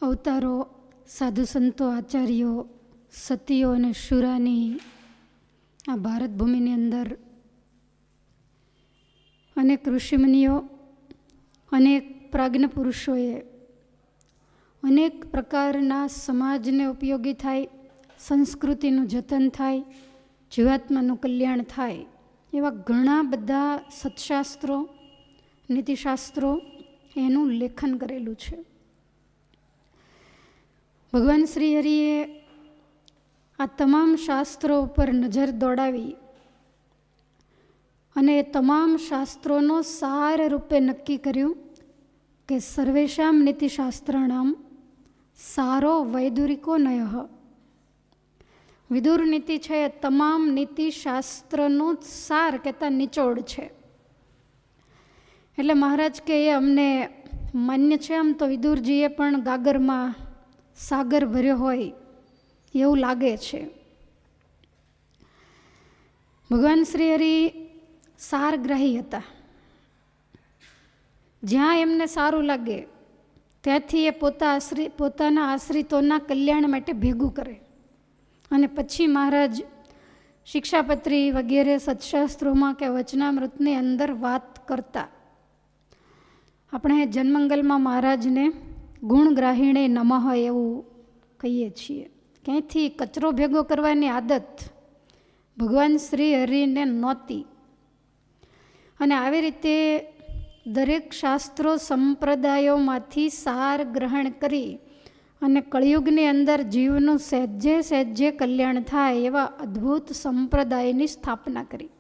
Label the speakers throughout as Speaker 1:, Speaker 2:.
Speaker 1: અવતારો, સાધુ સંતો, આચાર્યો, સતીઓ અને શુરાની આ ભારત ભૂમિની અંદર અનેક ઋષિમુનિઓ, અનેક પ્રાજ્ઞ પુરુષોએ અનેક પ્રકારના સમાજને ઉપયોગી થાય, સંસ્કૃતિનું જતન થાય, જીવાત્માનું કલ્યાણ થાય એવા ઘણા બધા સત્શાસ્ત્રો, નીતિશાસ્ત્રો એનું લેખન કરેલું છે. ભગવાન શ્રી હરિએ આ તમામ શાસ્ત્રો ઉપર નજર દોડાવી અને એ તમામ શાસ્ત્રોનો સાર રૂપે નક્કી કર્યું કે સર્વેષામ નીતિશાસ્ત્રાણામ સારો વૈદુરિકો નયઃ. વિદુર નીતિ છે એ તમામ નીતિશાસ્ત્રનો સાર કહેતા નિચોડ છે. એટલે મહારાજ કે એ અમને માન્ય છે. આમ તો વિદુરજીએ પણ ગાગરમાં સાગર ભર્યો હોય એવું લાગે છે. ભગવાન શ્રી હરિ સારગ્રાહી હતા. જ્યાં એમને સારું લાગે ત્યાંથી એ પોતાના આશ્રિતોના કલ્યાણ માટે ભેગું કરે અને પછી મહારાજ શિક્ષાપત્રી વગેરે સત્શાસ્ત્રોમાં કે વચનામૃતની અંદર વાત કરતા. આપણે જન્મંગલમાં મહારાજને ગુણગ્રાહીણે નમઃ એવું કહીએ છીએ. ક્યાંયથી કચરો ભેગો કરવાની આદત ભગવાન શ્રી હરિને નહોતી. અને આવી રીતે દરેક શાસ્ત્રો સંપ્રદાયોમાંથી સાર ગ્રહણ કરી અને કળિયુગની અંદર જીવનું સહેજે સહેજે કલ્યાણ થાય એવા અદ્ભુત સંપ્રદાયની સ્થાપના કરી.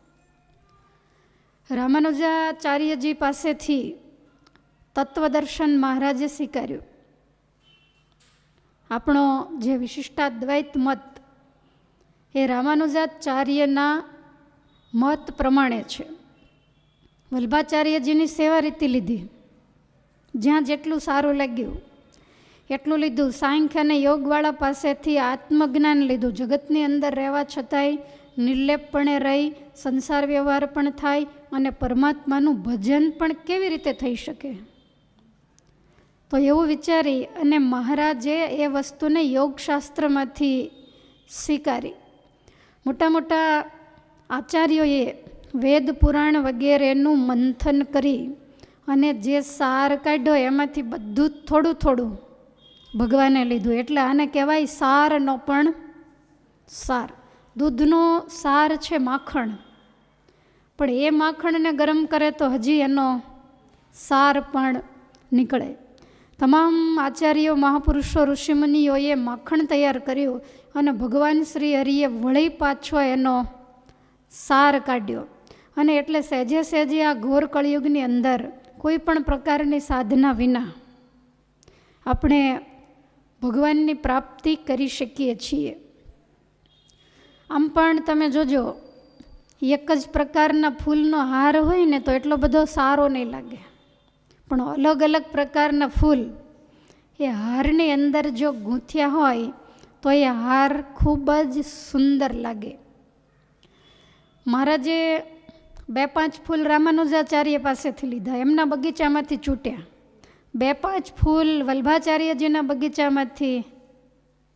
Speaker 1: રામાનુજાચાર્યજી પાસેથી તત્વદર્શન મહારાજે સ્વીકાર્યું. આપણો જે વિશિષ્ટાદ્વૈત મત એ રામાનુજાચાર્યના મત પ્રમાણે છે. વલ્ભાચાર્યજીની સેવા રીતિ લીધી, જ્યાં જેટલું સારું લાગ્યું એટલું લીધું. સાંખ્ય અને યોગવાળા પાસેથી આત્મજ્ઞાન લીધું. જગતની અંદર રહેવા છતાંય નિર્લેપપણે રહી સંસાર વ્યવહાર પણ થાય અને પરમાત્માનું ભજન પણ કેવી રીતે થઈ શકે, તો એવું વિચારી અને મહારાજે એ વસ્તુને યોગશાસ્ત્રમાંથી સ્વીકારી. મોટા મોટા આચાર્યોએ વેદ પુરાણ વગેરેનું મંથન કરી અને જે સાર કાઢ્યો એમાંથી બધું થોડું થોડું ભગવાને લીધું. એટલે આને કહેવાય સારનો પણ સાર. દૂધનો સાર છે માખણ, પણ એ માખણને ગરમ કરે તો હજી એનો સાર પણ નીકળે. તમામ આચાર્યો, મહાપુરુષો, ઋષિમુનિઓએ માખણ તૈયાર કર્યું અને ભગવાન શ્રી હરિએ વળી પાછો એનો સાર કાઢ્યો. અને એટલે સહેજે સહેજે આ ઘોર કળિયુગની અંદર કોઈ પણ પ્રકારની સાધના વિના આપણે ભગવાનની પ્રાપ્તિ કરી શકીએ છીએ. આમ પણ તમે જોજો, એક જ પ્રકારના ફૂલનો હાર હોય ને તો એટલો બધો સારો નહીં લાગે, પણ અલગ અલગ પ્રકારના ફૂલ એ હારની અંદર જો ગૂંથ્યા હોય તો એ હાર ખૂબ જ સુંદર લાગે. મહારાજે 2-5 ફૂલ રામાનુજાચાર્ય પાસેથી લીધા, એમના બગીચામાંથી ચૂંટ્યા. 2-5 ફૂલ વલ્ભાચાર્યજીના બગીચામાંથી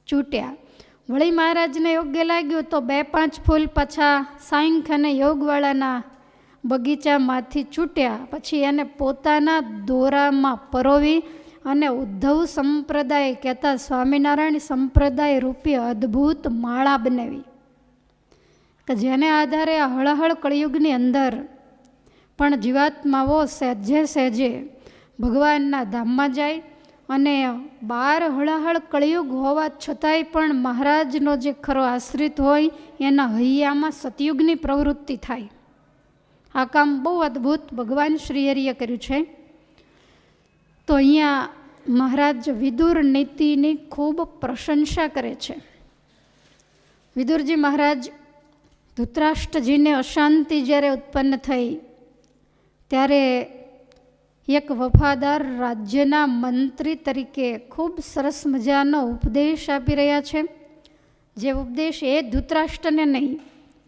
Speaker 1: ચૂંટ્યા. વળી મહારાજને યોગ્ય લાગ્યું તો 2-5 ફૂલ પાછા સાંખ્ય અને યોગવાળાના બગીચામાંથી ચૂંટ્યા. પછી એને પોતાના દોરામાં પરોવી અને ઉદ્ધવ સંપ્રદાય કહેતા સ્વામિનારાયણ સંપ્રદાય રૂપી અદ્ભુત માળા બનાવી કે જેને આધારે આ હળહળ કળિયુગની અંદર પણ જીવાત્માઓ સહેજે સહેજે ભગવાનના ધામમાં જાય અને 12 હળહળ કળિયુગ હોવા છતાંય પણ મહારાજનો જે ખરો આશ્રિત હોય એના હૈયામાં સતયુગની પ્રવૃત્તિ થાય. આ કામ બહુ અદ્ભુત ભગવાન શ્રી હરિએ કર્યું છે. તો અહીંયા મહારાજ વિદુર નીતિની ખૂબ પ્રશંસા કરે છે. વિદુરજી મહારાજ ધૃતરાષ્ટ્રજીને અશાંતિ જ્યારે ઉત્પન્ન થઈ ત્યારે એક વફાદાર રાજ્યના મંત્રી તરીકે ખૂબ સરસ મજાનો ઉપદેશ આપી રહ્યા છે. જે ઉપદેશ એ ધૃતરાષ્ટ્રને નહીં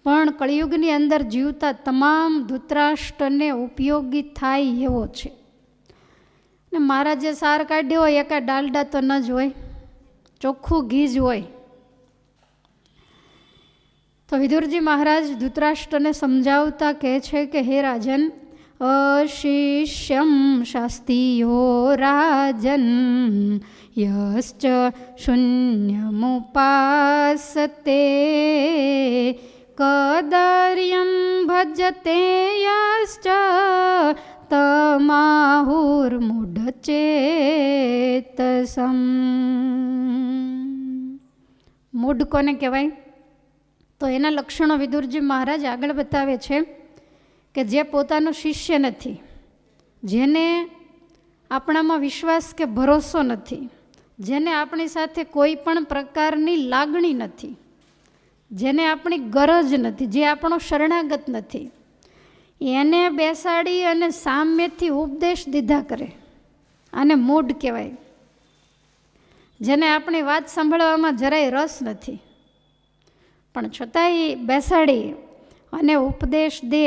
Speaker 1: પણ કળિયુગની અંદર જીવતા તમામ ધૃતરાષ્ટ્રને ઉપયોગી થાય એવો છે. ને મારા જે સાર કાઢ્યો હોય એકા ડાલડા તો ન જ હોય, ચોખ્ખું ઘી જ હોય. તો વિદુરજી મહારાજ ધૃતરાષ્ટ્રને સમજાવતા કહે છે કે હે રાજન, અશિષ્યમ શાસ્તિયો રાજન યશ્ચ શૂન્યમુપાસતે કદર્યમ ભજતે યશ્ચ તમાહુર્મૂઢચેતસમ. મૂઢ કોને કહેવાય? તો એના લક્ષણો વિદુરજી મહારાજ આગળ બતાવે છે કે જે પોતાનો શિષ્ય નથી, જેને આપણામાં વિશ્વાસ કે ભરોસો નથી, જેને આપણી સાથે કોઈ પણ પ્રકારની લાગણી નથી, જેને આપણી ગરજ નથી, જે આપણો શરણાગત નથી, એને બેસાડી અને સામ્યથી ઉપદેશ દીધા કરે, આને મૂઢ કહેવાય. જેને આપણી વાત સાંભળવામાં જરાય રસ નથી, પણ છતાંય બેસાડી અને ઉપદેશ દે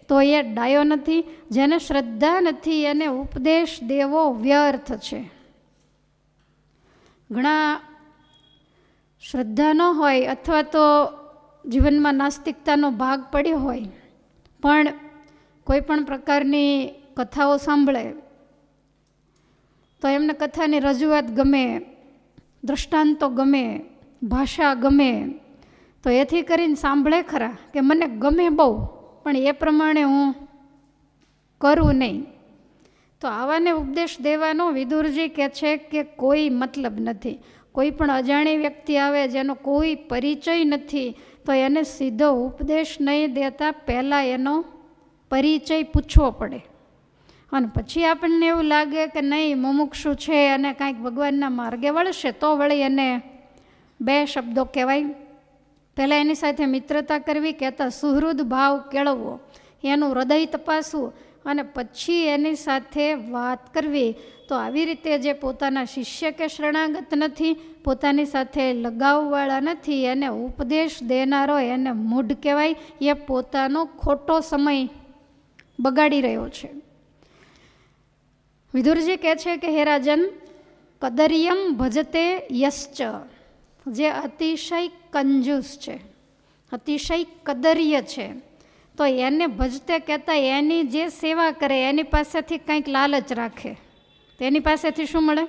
Speaker 1: તો એ ડાયો નથી. જેને શ્રદ્ધા નથી એને ઉપદેશ દેવો વ્યર્થ છે. ઘણા શ્રદ્ધા ન હોય અથવા તો જીવનમાં નાસ્તિકતાનો ભાગ પડ્યો હોય, પણ કોઈ પણ પ્રકારની કથાઓ સાંભળે તો એમને કથાની રજૂઆત ગમે, દૃષ્ટાંતો ગમે, ભાષા ગમે, તો એથી કરીને સાંભળે ખરા કે મને ગમે બહુ, પણ એ પ્રમાણે હું કરું નહીં. તો આવાને ઉપદેશ દેવાનો વિદુરજી કહે છે કે કોઈ મતલબ નથી. કોઈ પણ અજાણી વ્યક્તિ આવે જેનો કોઈ પરિચય નથી તો એને સીધો ઉપદેશ નહીં દેતા પહેલાં એનો પરિચય પૂછવો પડે. અને પછી આપણને એવું લાગે કે નહીં મુમુક્ષુ છે અને કાંઈક ભગવાનના માર્ગે વળશે તો વળી એને બે શબ્દો કહેવાય. પહેલાં એની સાથે મિત્રતા કરવી, કહેતા સુહૃદ ભાવ કેળવવો, એનું હૃદય તપાસવું અને પછી એની સાથે વાત કરવી. તો આવી રીતે જે પોતાના શિષ્ય કે શરણાગત નથી, પોતાની સાથે લગાવવાળા નથી, એને ઉપદેશ દેનારો એને મૂઢ કહેવાય. એ પોતાનો ખોટો સમય બગાડી રહ્યો છે. વિદુરજી કહે છે કે હે રાજન, કદર્યમ ભજતે યશ્ચ, જે અતિશય કંજૂસ છે, અતિશય કદર્ય છે, તો એને ભજતે કહેતા એની જે સેવા કરે, એની પાસેથી કંઈક લાલચ રાખે, તો એની પાસેથી શું મળે?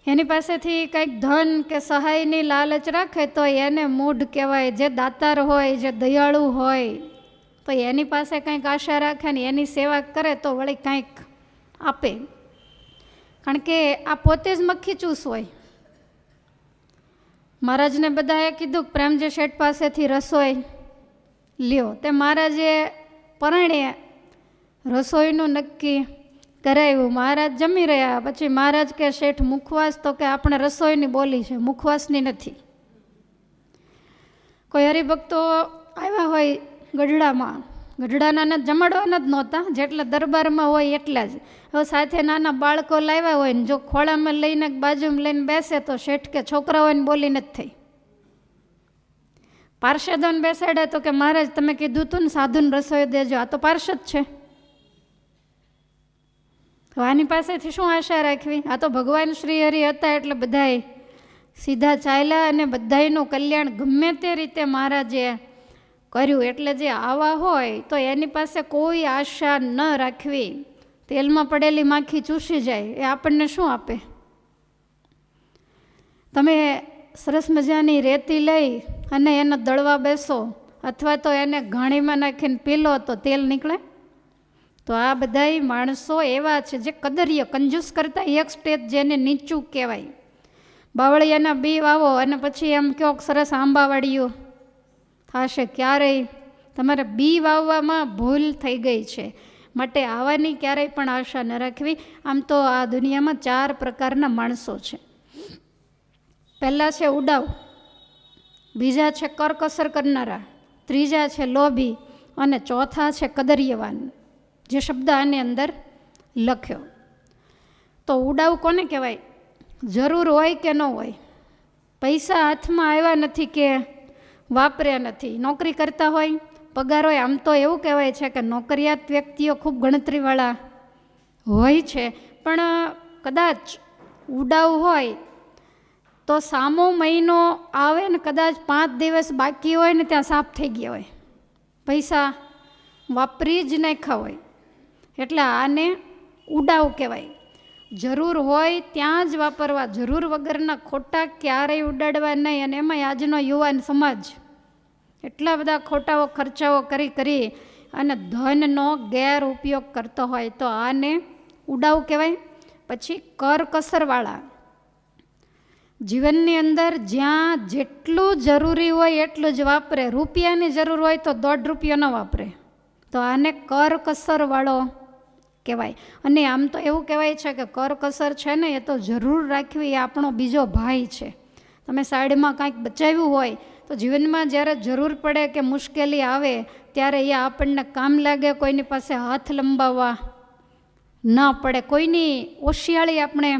Speaker 1: એની પાસેથી કંઈક ધન કે સહાયની લાલચ રાખે તો એને મૂઢ કહેવાય. જે દાતાર હોય, જે દયાળુ હોય, તો એની પાસે કંઈક આશા રાખે ને એની સેવા કરે તો વળી કંઈક આપે. કારણ કે આ પોતે જ મક્ખી ચૂસ હોય. મહારાજને બધાએ કીધું કે પ્રેમજી શેઠ પાસેથી રસોઈ લ્યો. તે મહારાજે પરણે રસોઈનું નક્કી કરાવ્યું. મહારાજ જમી રહ્યા, પછી મહારાજ કે શેઠ મુખવાસ, તો કે આપણે રસોઈની બોલી છે, મુખવાસની નથી. કોઈ હરિભક્તો આવ્યા હોય ગઢડામાં, ગઢડાના જમાડવાના જ નહોતા, જેટલા દરબારમાં હોય એટલા જ. હવે સાથે નાના બાળકો લાવ્યા હોય ને જો ખોળામાં લઈને બાજુમાં લઈને બેસે તો શેઠ કે છોકરાઓને બોલી નથી થઈ. પાર્ષદોને બેસાડે તો કે મહારાજ તમે કીધું તું ને સાધુને રસોઈ દેજો, આ તો પાર્ષદ છે, તો આની પાસેથી શું આશા રાખવી? આ તો ભગવાન શ્રી હરિ હતા એટલે બધાએ સીધા ચાલ્યા અને બધાયનું કલ્યાણ ગમે તે રીતે મહારાજે કર્યું. એટલે જે આવા હોય તો એની પાસે કોઈ આશા ન રાખવી. તેલમાં પડેલી માખી ચૂસી જાય, એ આપણને શું આપે? તમે સરસ મજાની રેતી લઈ અને એને દળવા બેસો અથવા તો એને ઘાણીમાં નાખીને પીલો તો તેલ નીકળે? તો આ બધાય માણસો એવા છે જે કદર્ય, કંજૂસ કરતાં એક સ્ટેજ જેને નીચું કહેવાય. બાવળિયાના બી વાવો અને પછી એમ કહો સરસ આંબાવાળીઓ થશે, ક્યારેય તમારે બી વાવવામાં ભૂલ થઈ ગઈ છે. માટે આવાની ક્યારેય પણ આશા ન રાખવી. આમ તો આ દુનિયામાં 4 પ્રકારના માણસો છે. પહેલાં છે ઉડાવ, બીજા છે કરકસર કરનારા, ત્રીજા છે લોભી અને ચોથા છે કદર્યવાન, જે શબ્દ આની અંદર લખ્યો. તો ઉડાવ કોને કહેવાય? જરૂર હોય કે ન હોય, પૈસા હાથમાં આવ્યા નથી કે વાપર્યા નથી, નોકરી કરતા હોય, પગાર હોય. આમ તો એવું કહેવાય છે કે નોકરિયાત વ્યક્તિઓ ખૂબ ગણતરીવાળા હોય છે, પણ કદાચ ઉડાવ હોય તો સામો મહિનો આવે ને કદાચ 5 દિવસ બાકી હોય ને ત્યાં સાફ થઈ ગયા હોય, પૈસા વાપરી જ નાખ્યા હોય, એટલે આને ઉડાવ કહેવાય. જરૂર હોય ત્યાં જ વાપરવા, જરૂર વગરના ખોટા ક્યારેય ઉડાડવા નહીં. અને એમાંય આજનો યુવાન સમાજ એટલા બધા ખોટાઓ ખર્ચાઓ કરી અને ધનનો ગેરઉપયોગ કરતો હોય તો આને ઉડાવ કહેવાય. પછી કરકસરવાળા, જીવનની અંદર જ્યાં જેટલું જરૂરી હોય એટલું જ વાપરે, રૂપિયાની જરૂર હોય તો 1.5 રૂપિયો ન વાપરે, તો આને કરકસરવાળો કહેવાય. અને આમ તો એવું કહેવાય છે કે કરકસર છે ને એ તો જરૂર રાખવી, એ આપણો બીજો ભાઈ છે. તમે સાઈડમાં કાંઈક બચાવ્યું હોય તો જીવનમાં જ્યારે જરૂર પડે કે મુશ્કેલી આવે ત્યારે એ આપણને કામ લાગે, કોઈની પાસે હાથ લંબાવવા ન પડે, કોઈની ઓશિયાળી આપણે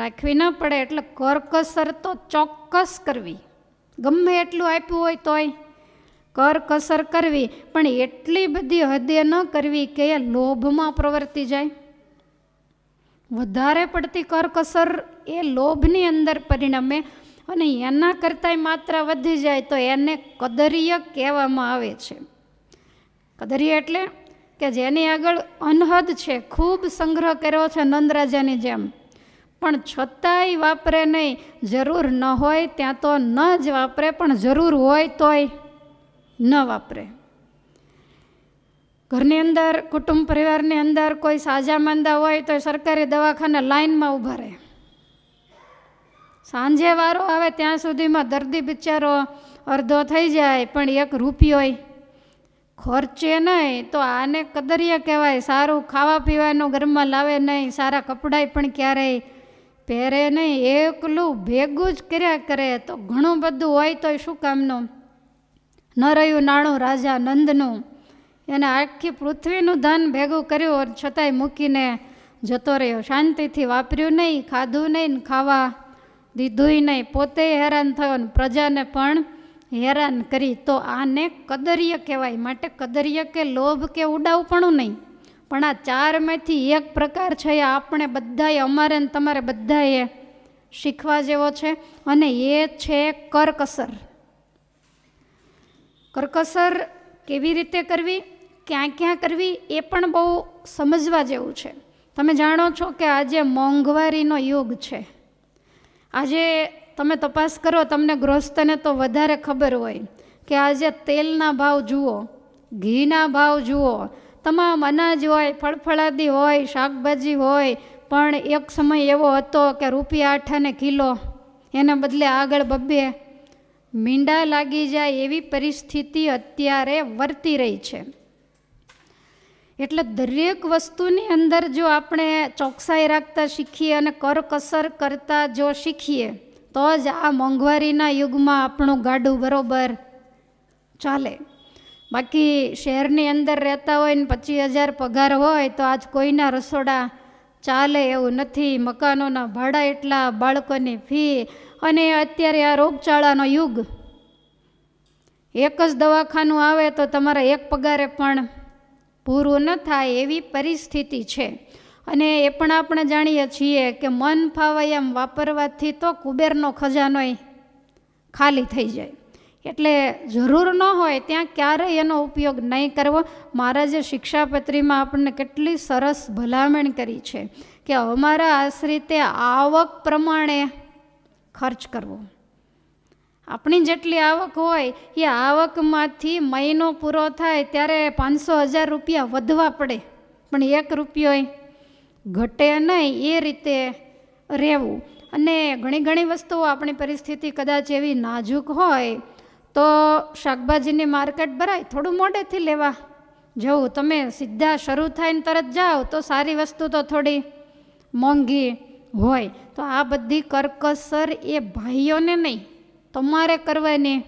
Speaker 1: રાખવી ન પડે. એટલે કરકસર તો ચોક્કસ કરવી, ગમે એટલું આપ્યું હોય તોય કરકસર કરવી, પણ એટલી બધી હદે ન કરવી કે એ લોભમાં પ્રવર્તી જાય. વધારે પડતી કરકસર એ લોભની અંદર પરિણમે અને એના કરતાંય માત્રા વધી જાય તો એને કદરીય કહેવામાં આવે છે. કદરીય એટલે કે જેની આગળ અનહદ છે, ખૂબ સંગ્રહ કર્યો છે નંદરાજાની જેમ, પણ છતાંય વાપરે નહીં. જરૂર ન હોય ત્યાં તો ન જ વાપરે, પણ જરૂર હોય તોય ન વાપરે. ઘરની અંદર, કુટુંબ પરિવારની અંદર કોઈ સાજા માંદા હોય તો સરકારી દવાખાને લાઈનમાં ઊભા રહે, સાંજે વારો આવે ત્યાં સુધીમાં દર્દી બિચારો અડધો થઈ જાય, પણ 1 રૂપિયોય ખર્ચે નહીં. તો આને કદરીય કહેવાય. સારું ખાવા પીવાનું ઘરમાં લાવે નહીં, સારા કપડાં પણ ક્યારેય પહેરે નહીં, એકલું ભેગું જ કર્યા કરે. તો ઘણું બધું હોય તોય શું કામનું? ન રહ્યું નાણું રાજા નંદનું, એને આખી પૃથ્વીનું ધન ભેગું કર્યું છતાંય મૂકીને જતો રહ્યો. શાંતિથી વાપર્યું નહીં, ખાધું નહીં, ખાવા દીધું નહીં, પોતે હેરાન થયો ને પ્રજાને પણ હેરાન કરી. તો આને કદરીય કહેવાય. માટે કદરીય કે લોભ કે ઉડાવપણું નહીં, પણ આ 4માંથી એક પ્રકાર છે. એ આપણે બધાએ, અમારે ને તમારે બધાએ શીખવા જેવો છે, અને એ છે કરકસર. કરકસર કેવી રીતે કરવી, ક્યાં ક્યાં કરવી, એ પણ બહુ સમજવા જેવું છે. તમે જાણો છો કે આજે મોંઘવારીનો યુગ છે. આજે તમે તપાસ કરો, તમને ગૃહસ્થને તો વધારે ખબર હોય કે આજે તેલના ભાવ જુઓ, ઘીના ભાવ જુઓ, તમામ અનાજ હોય, ફળફળાદી હોય, શાકભાજી હોય, પણ એક સમય એવો હતો કે ₹8 કિલો, એને બદલે આગળ 2 મીંડા લાગી જાય એવી પરિસ્થિતિ અત્યારે વર્તી રહી છે. એટલે દરેક વસ્તુની અંદર જો આપણે ચોકસાઈ રાખતા શીખીએ અને કરકસર કરતા જો શીખીએ તો જ આ મોંઘવારીના યુગમાં આપણું ગાડું બરોબર ચાલે. બાકી શહેરની અંદર રહેતા હોય ને 25,000 પગાર હોય તો આજ કોઈના રસોડા ચાલે એવું નથી. મકાનોના ભાડા એટલા, બાળકોની ફી, અને અત્યારે આ રોગચાળાનો યુગ, એક જ દવાખાનું આવે તો તમારા એક પગારે પણ પૂરું ન થાય એવી પરિસ્થિતિ છે. અને એ પણ આપણે જાણીએ છીએ કે મન ફાવે એમ વાપરવાથી તો કુબેરનો ખજાનોય ખાલી થઈ જાય. એટલે જરૂર ન હોય ત્યાં ક્યારેય એનો ઉપયોગ નહીં કરવો. મહારાજે શિક્ષાપત્રીમાં આપણને કેટલી સરસ ભલામણ કરી છે કે અમારા આશ્રિતે આવક પ્રમાણે ખર્ચ કરવો. આપણી જેટલી આવક હોય એ આવકમાંથી મહિનો પૂરો થાય ત્યારે 500,000 રૂપિયા વધવા પડે, પણ 1 રૂપિયો ઘટે નહીં, એ રીતે રહેવું. અને ઘણી વસ્તુઓ, આપણી પરિસ્થિતિ કદાચ એવી નાજુક હોય તો શાકભાજીની માર્કેટ ભરાય, થોડું મોડેથી લેવા જવું. તમે સીધા શરૂ થાય ને તરત જાઓ તો સારી વસ્તુ તો થોડી મોંઘી હોય. તો આ બધી કરકસર એ ભાઈઓને નહીં, તમારે કરવાની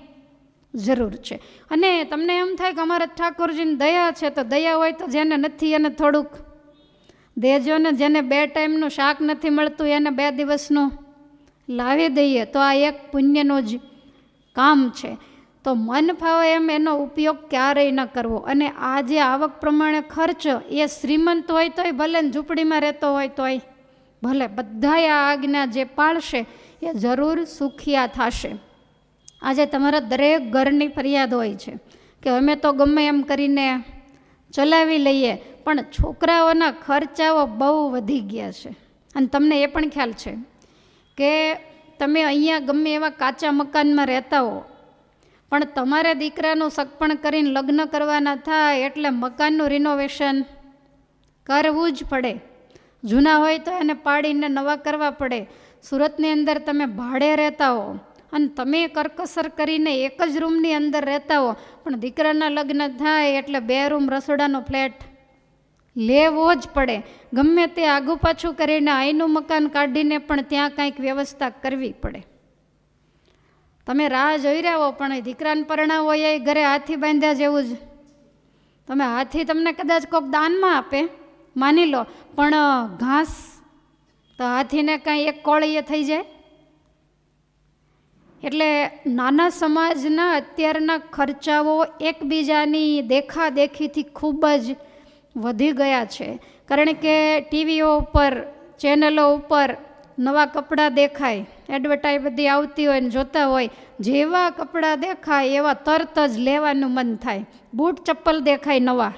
Speaker 1: જરૂર છે. અને તમને એમ થાય કે અમારા ઠાકોરજીની દયા છે, તો દયા હોય તો જેને નથી એને થોડુંક દેજો ને. જેને 2 ટાઈમનું શાક નથી મળતું એને 2 દિવસનું લાવી દઈએ તો આ એક પુણ્યનું જ કામ છે. તો મન ફાવે એમ એનો ઉપયોગ ક્યારેય ન કરવો. અને આ જે આવક પ્રમાણે ખર્ચ, એ શ્રીમંત હોય તોય ભલે, ઝૂંપડીમાં રહેતો હોય તોય ભલે, બધાય આ આજ્ઞા જે પાળશે એ જરૂર સુખિયા થશે. આજે તમારા દરેક ઘરની ફરિયાદ હોય છે કે અમે તો ગમે એમ કરીને ચલાવી લઈએ, પણ છોકરાઓના ખર્ચાઓ બહુ વધી ગયા છે. અને તમને એ પણ ખ્યાલ છે કે તમે અહીંયા ગમે એવા કાચા મકાનમાં રહેતા હો, પણ તમારે દીકરાનું સગપણ કરીને લગ્ન કરવાના થાય એટલે મકાનનું રિનોવેશન કરવું જ પડે. જૂના હોય તો એને પાડીને નવા કરવા પડે. સુરતની અંદર તમે ભાડે રહેતા હો અને તમે કરકસર કરીને એક જ રૂમની અંદર રહેતા હો, પણ દીકરાના લગ્ન થાય એટલે 2 રૂમ રસોડાનો ફ્લેટ લેવો જ પડે. ગમે તે આગું પાછું કરીને અહીંનું મકાન કાઢીને પણ ત્યાં કાંઈક વ્યવસ્થા કરવી પડે. તમે રાહ જોઈ રહ્યા હો, પણ દીકરાને પરણાવો હોય એ ઘરે હાથી બાંધ્યા જેવું જ. તમે હાથી તમને કદાચ કોઈક દાનમાં આપે, માની લો, પણ ઘાસ તો હાથીને કાંઈ એક કોળીએ થઈ જાય. એટલે નાના સમાજના અત્યારના ખર્ચાઓ એકબીજાની દેખાદેખીથી ખૂબ જ વધી ગયા છે. કારણ કે ટીવીઓ ઉપર, ચેનલો ઉપર નવા કપડાં દેખાય, એડવર્ટાઈઝ બધી આવતી હોય ને જોતા હોય, જેવા કપડાં દેખાય એવા તરત જ લેવાનું મન થાય. બૂટ ચપ્પલ દેખાય નવા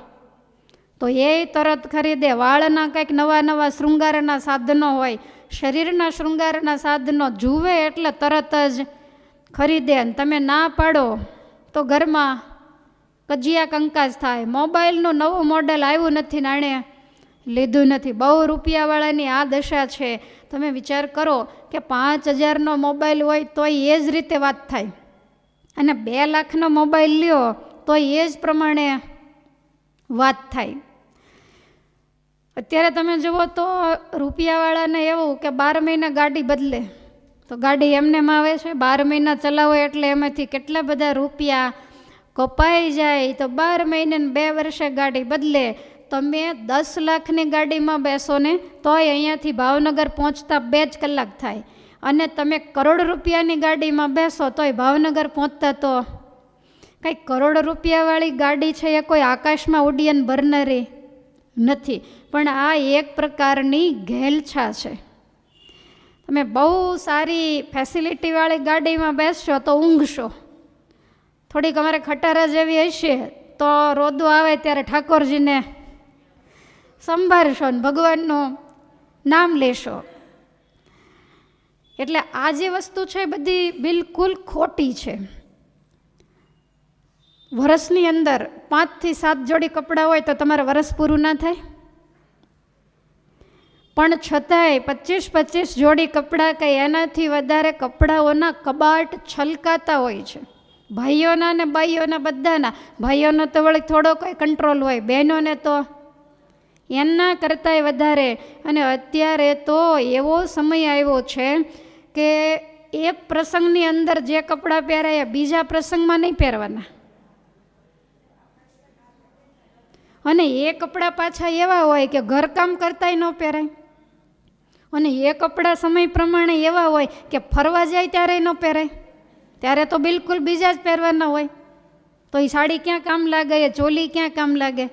Speaker 1: તો એ તરત ખરીદે. વાળના કંઈક નવા નવા શૃંગારના સાધનો હોય, શરીરના શૃંગારના સાધનો જુએ એટલે તરત જ ખરીદે. અને તમે ના પાડો તો ઘરમાં કજિયા કંકાસ થાય. મોબાઈલનું નવું મોડેલ આવ્યું નથી, નાણે લીધું નથી. બહુ રૂપિયાવાળાની આ દશા છે. તમે વિચાર કરો કે 5,000નો મોબાઈલ હોય તોય એ જ રીતે વાત થાય, અને 2 લાખનો મોબાઈલ લ્યો તો એ જ પ્રમાણે વાત થાય. અત્યારે તમે જુઓ તો રૂપિયાવાળાને એવું કે 12 મહિના ગાડી બદલે, તો ગાડી એમનેમ આવે છે. 12 મહિના ચલાવો એટલે એમાંથી કેટલા બધા રૂપિયા કપાઈ જાય. તો 12 મહિને 2 વર્ષે ગાડી બદલે. તમે 10 લાખની ગાડીમાં બેસો ને તોય અહીંયાથી ભાવનગર પહોંચતા 2 જ કલાક થાય, અને તમે કરોડ રૂપિયાની ગાડીમાં બેસો તોય ભાવનગર પહોંચતા તો કંઈ કરોડ રૂપિયાવાળી ગાડી છે એ કોઈ આકાશમાં ઉડ્ડયન ભરનારી નથી. પણ આ એક પ્રકારની ઘેલછા છે. તમે બહુ સારી ફેસિલિટીવાળી ગાડીમાં બેસશો તો ઊંઘશો. થોડીક અમારે ખટારા જેવી હશે તો રોદો આવે ત્યારે ઠાકોરજીને સંભાળશો ને ભગવાનનું નામ લેશો. એટલે આ જે વસ્તુ છે બધી બિલકુલ ખોટી છે. વર્ષની અંદર 5 થી 7 જોડી કપડાં હોય તો તમારે વરસ પૂરું ના થાય, પણ છતાંય 25-25 જોડી કપડાં, કંઈ એનાથી વધારે કપડાઓના કબાટ છલકાતા હોય છે. ભાઈઓના ને બાઈઓના બધાના. ભાઈઓનો તો વળી થોડો કોઈ કંટ્રોલ હોય, બહેનોને તો એના કરતાંય વધારે. અને અત્યારે તો એવો સમય આવ્યો છે કે એ પ્રસંગની અંદર જે કપડાં પહેરાય બીજા પ્રસંગમાં નહીં પહેરવાના. અને એ કપડાં પાછા એવા હોય કે ઘરકામ કરતાંય ન પહેરાય, અને એ કપડાં સમય પ્રમાણે એવા હોય કે ફરવા જાય ત્યારે ન પહેરાય. ત્યારે તો બિલકુલ બીજા જ પહેરવાના હોય. તો એ સાડી ક્યાં કામ લાગે, એ ચોલી ક્યાં કામ લાગે?